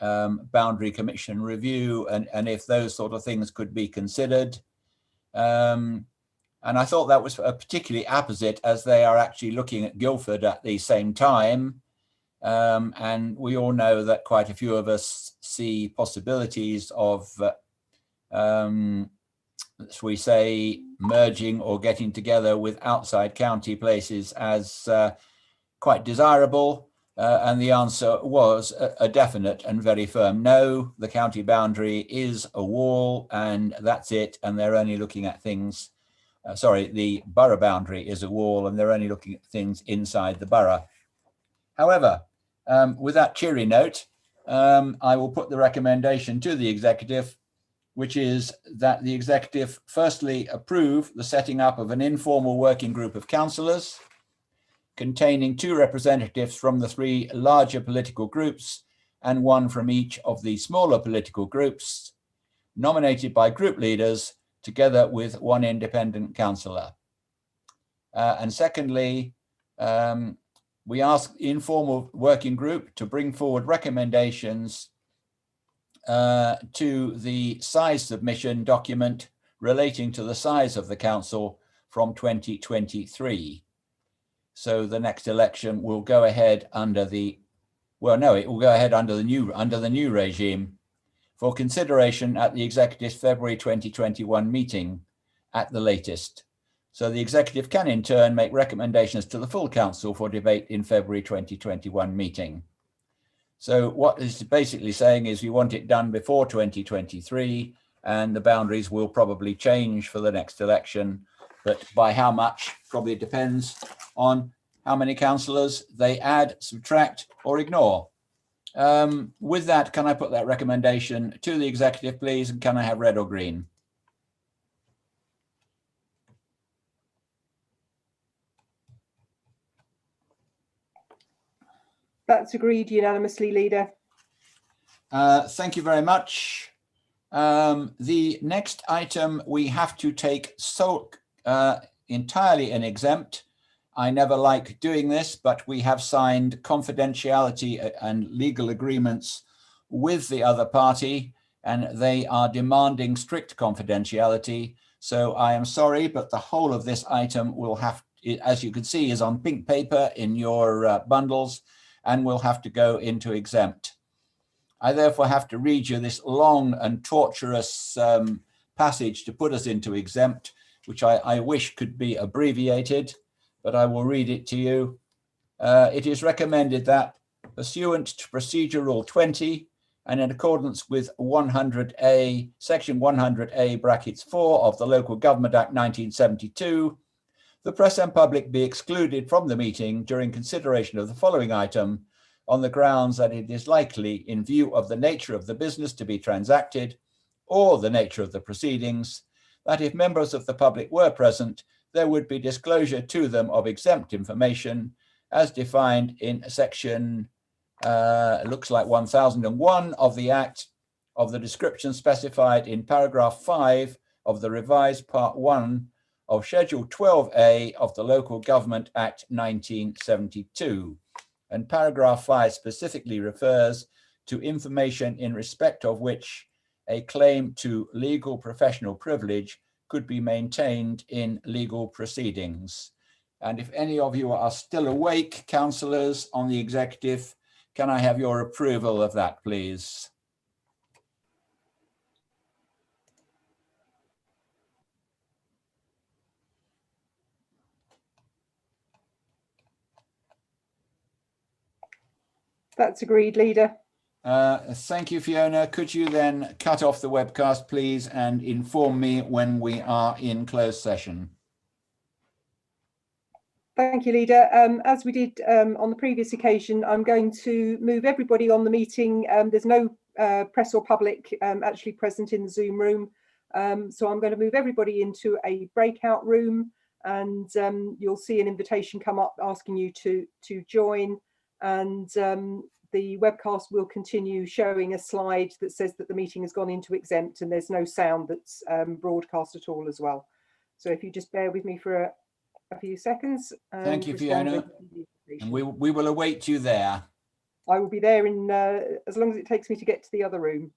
boundary commission review, and if those sort of things could be considered. And I thought that was particularly apposite, as they are actually looking at Guildford at the same time. And we all know that quite a few of us see possibilities of, as we say, merging or getting together with outside county places as quite desirable. And the answer was a definite and very firm no. The county boundary is a wall and that's it. And they're only looking at things, the borough boundary is a wall and they're only looking at things inside the borough. However, with that cheery note, I will put the recommendation to the executive, which is that the executive firstly approve the setting up of an informal working group of councillors containing 2 representatives from the 3 larger political groups and 1 from each of the smaller political groups, nominated by group leaders, together with 1 independent councillor. And secondly, we ask the informal working group to bring forward recommendations to the size submission document relating to the size of the council from 2023. So the next election will go ahead under the, well, no, it will go ahead under the new regime for consideration at the executive's February 2021 meeting at the latest. So the executive can in turn make recommendations to the full council for debate in February 2021 meeting. So what is basically saying is we want it done before 2023 and the boundaries will probably change for the next election, but by how much probably depends on how many councillors they add, subtract or ignore. With that, can I put that recommendation to the executive, please? And can I have red or green? That's agreed unanimously, Leader. Thank you very much. The next item we have to take entirely in exempt. I never like doing this, but we have signed confidentiality and legal agreements with the other party, and they are demanding strict confidentiality. So I am sorry, but the whole of this item will have, as you can see, is on pink paper in your bundles and will have to go into exempt. I therefore have to read you this long and torturous passage to put us into exempt, which I wish could be abbreviated, but I will read it to you. It is recommended that, pursuant to Procedure Rule 20, and in accordance with 100A, Section 100A brackets 4 of the Local Government Act 1972, the press and public be excluded from the meeting during consideration of the following item on the grounds that it is likely, in view of the nature of the business to be transacted or the nature of the proceedings, that if members of the public were present, there would be disclosure to them of exempt information as defined in section, looks like 1001 of the Act, of the description specified in paragraph 5 of the revised part 1 of Schedule 12A of the Local Government Act 1972. And paragraph 5 specifically refers to information in respect of which a claim to legal professional privilege could be maintained in legal proceedings. And if any of you are still awake, councillors on the executive, can I have your approval of that, please? That's agreed, Leader. Thank you, Fiona. Could you then cut off the webcast, please, and inform me when we are in closed session? Thank you, Leader. As we did on the previous occasion, I'm going to move everybody on the meeting. There's no press or public actually present in the Zoom room. So I'm going to move everybody into a breakout room, and you'll see an invitation come up asking you to join. And the webcast will continue showing a slide that says that the meeting has gone into exempt, and there's no sound that's broadcast at all as well. So if you just bear with me for a few seconds. Thank you, Fiona. And we will await you there. I will be there in as long as it takes me to get to the other room.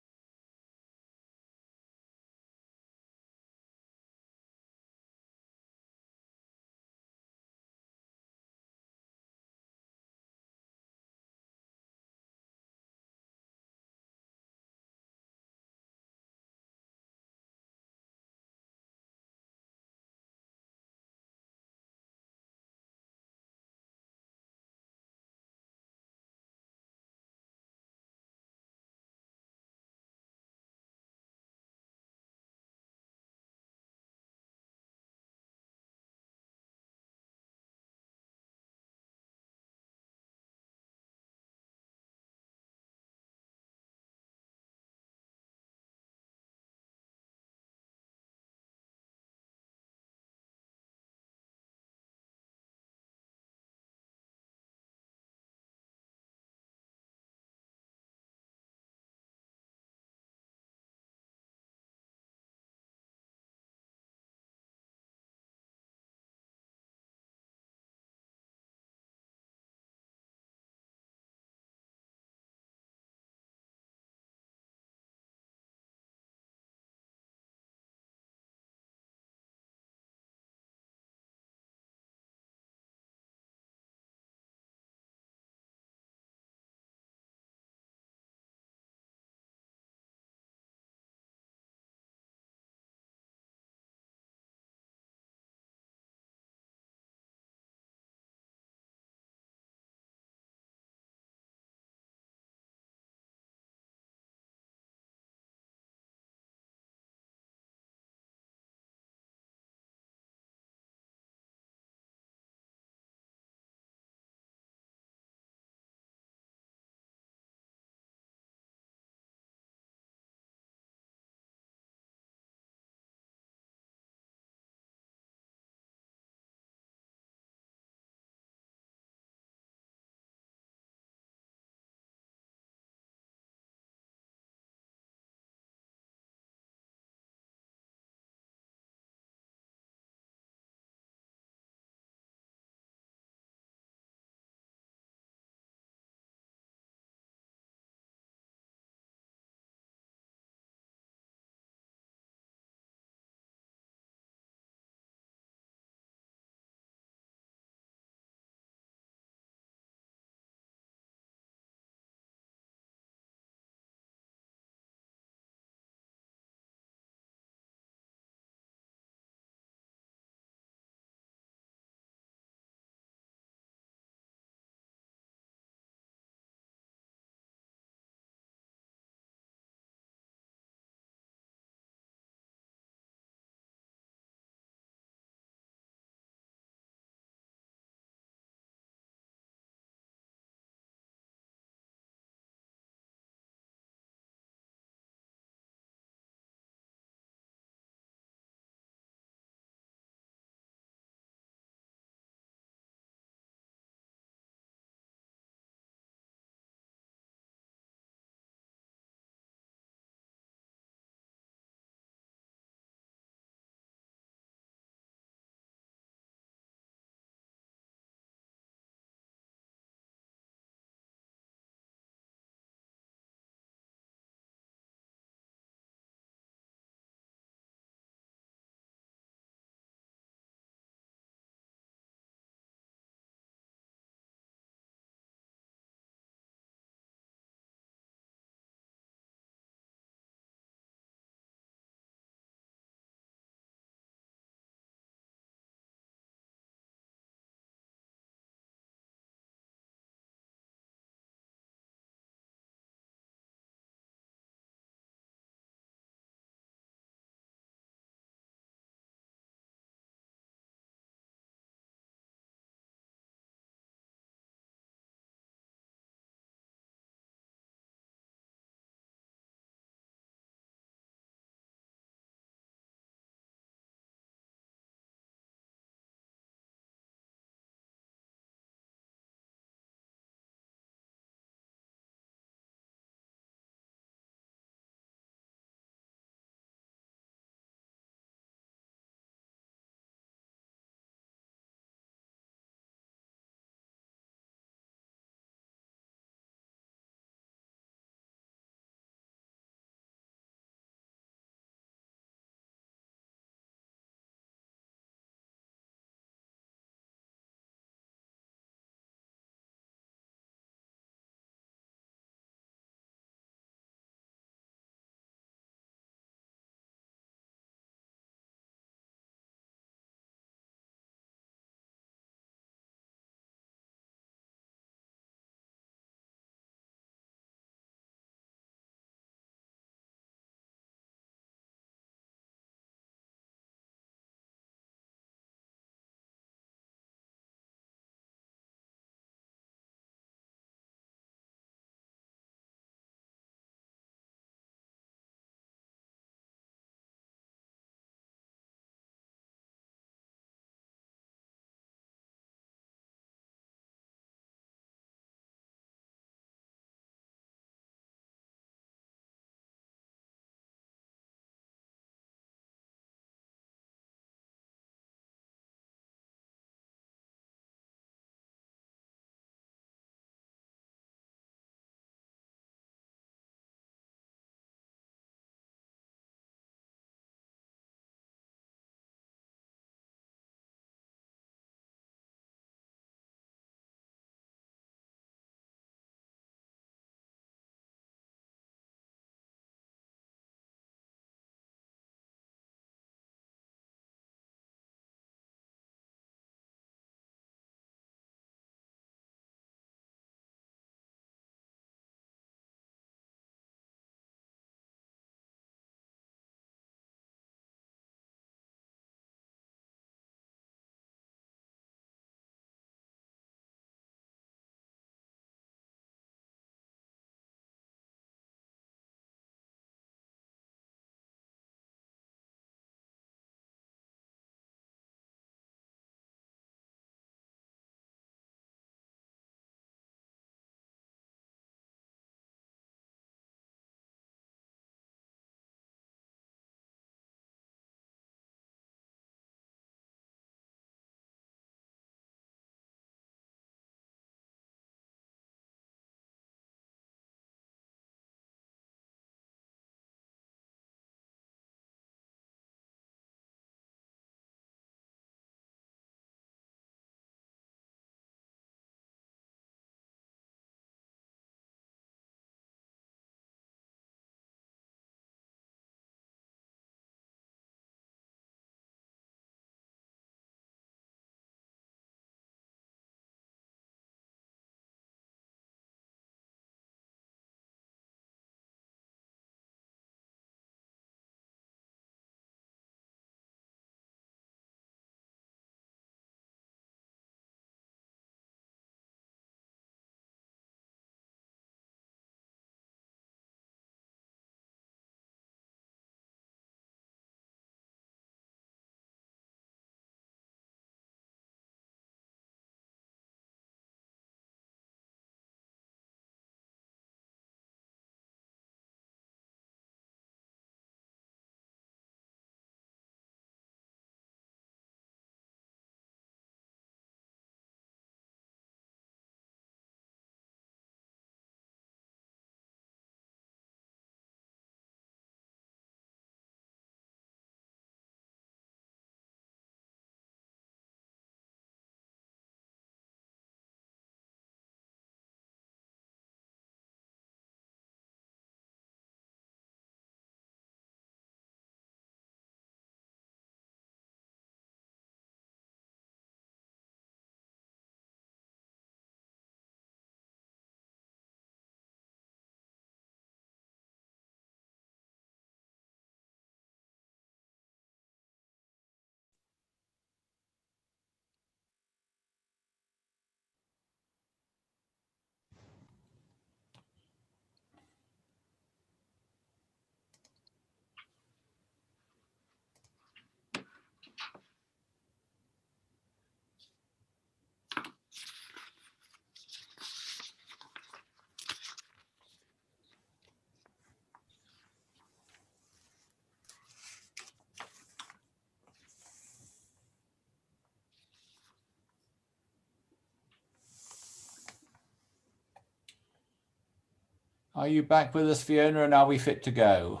Are you back with us, Fiona, and are we fit to go?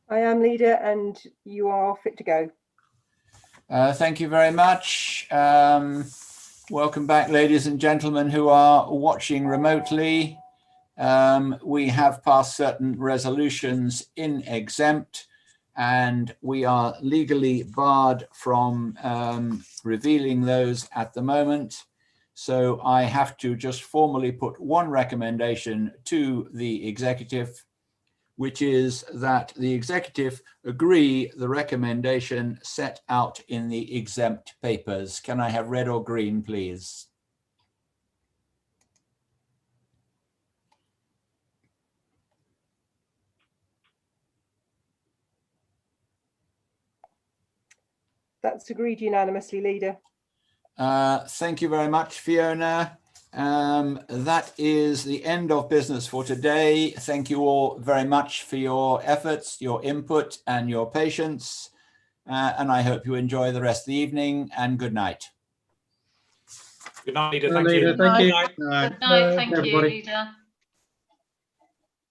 I am, Leader, and you are fit to go. Thank you very much. Welcome back, ladies and gentlemen who are watching remotely. We have passed certain resolutions in exempt, and we are legally barred from revealing those at the moment. So I have to just formally put one recommendation to the executive, which is that the executive agree the recommendation set out in the exempt papers. Can I have red or green, please? That's agreed unanimously, Leader. Thank you very much, Fiona. That is the end of business for today. Thank you all very much for your efforts, your input and your patience. And I hope you enjoy the rest of the evening, and good night. Good night, Leader. Good Thank night, you. Leader. Thank you. Good night. Thank you, Leader.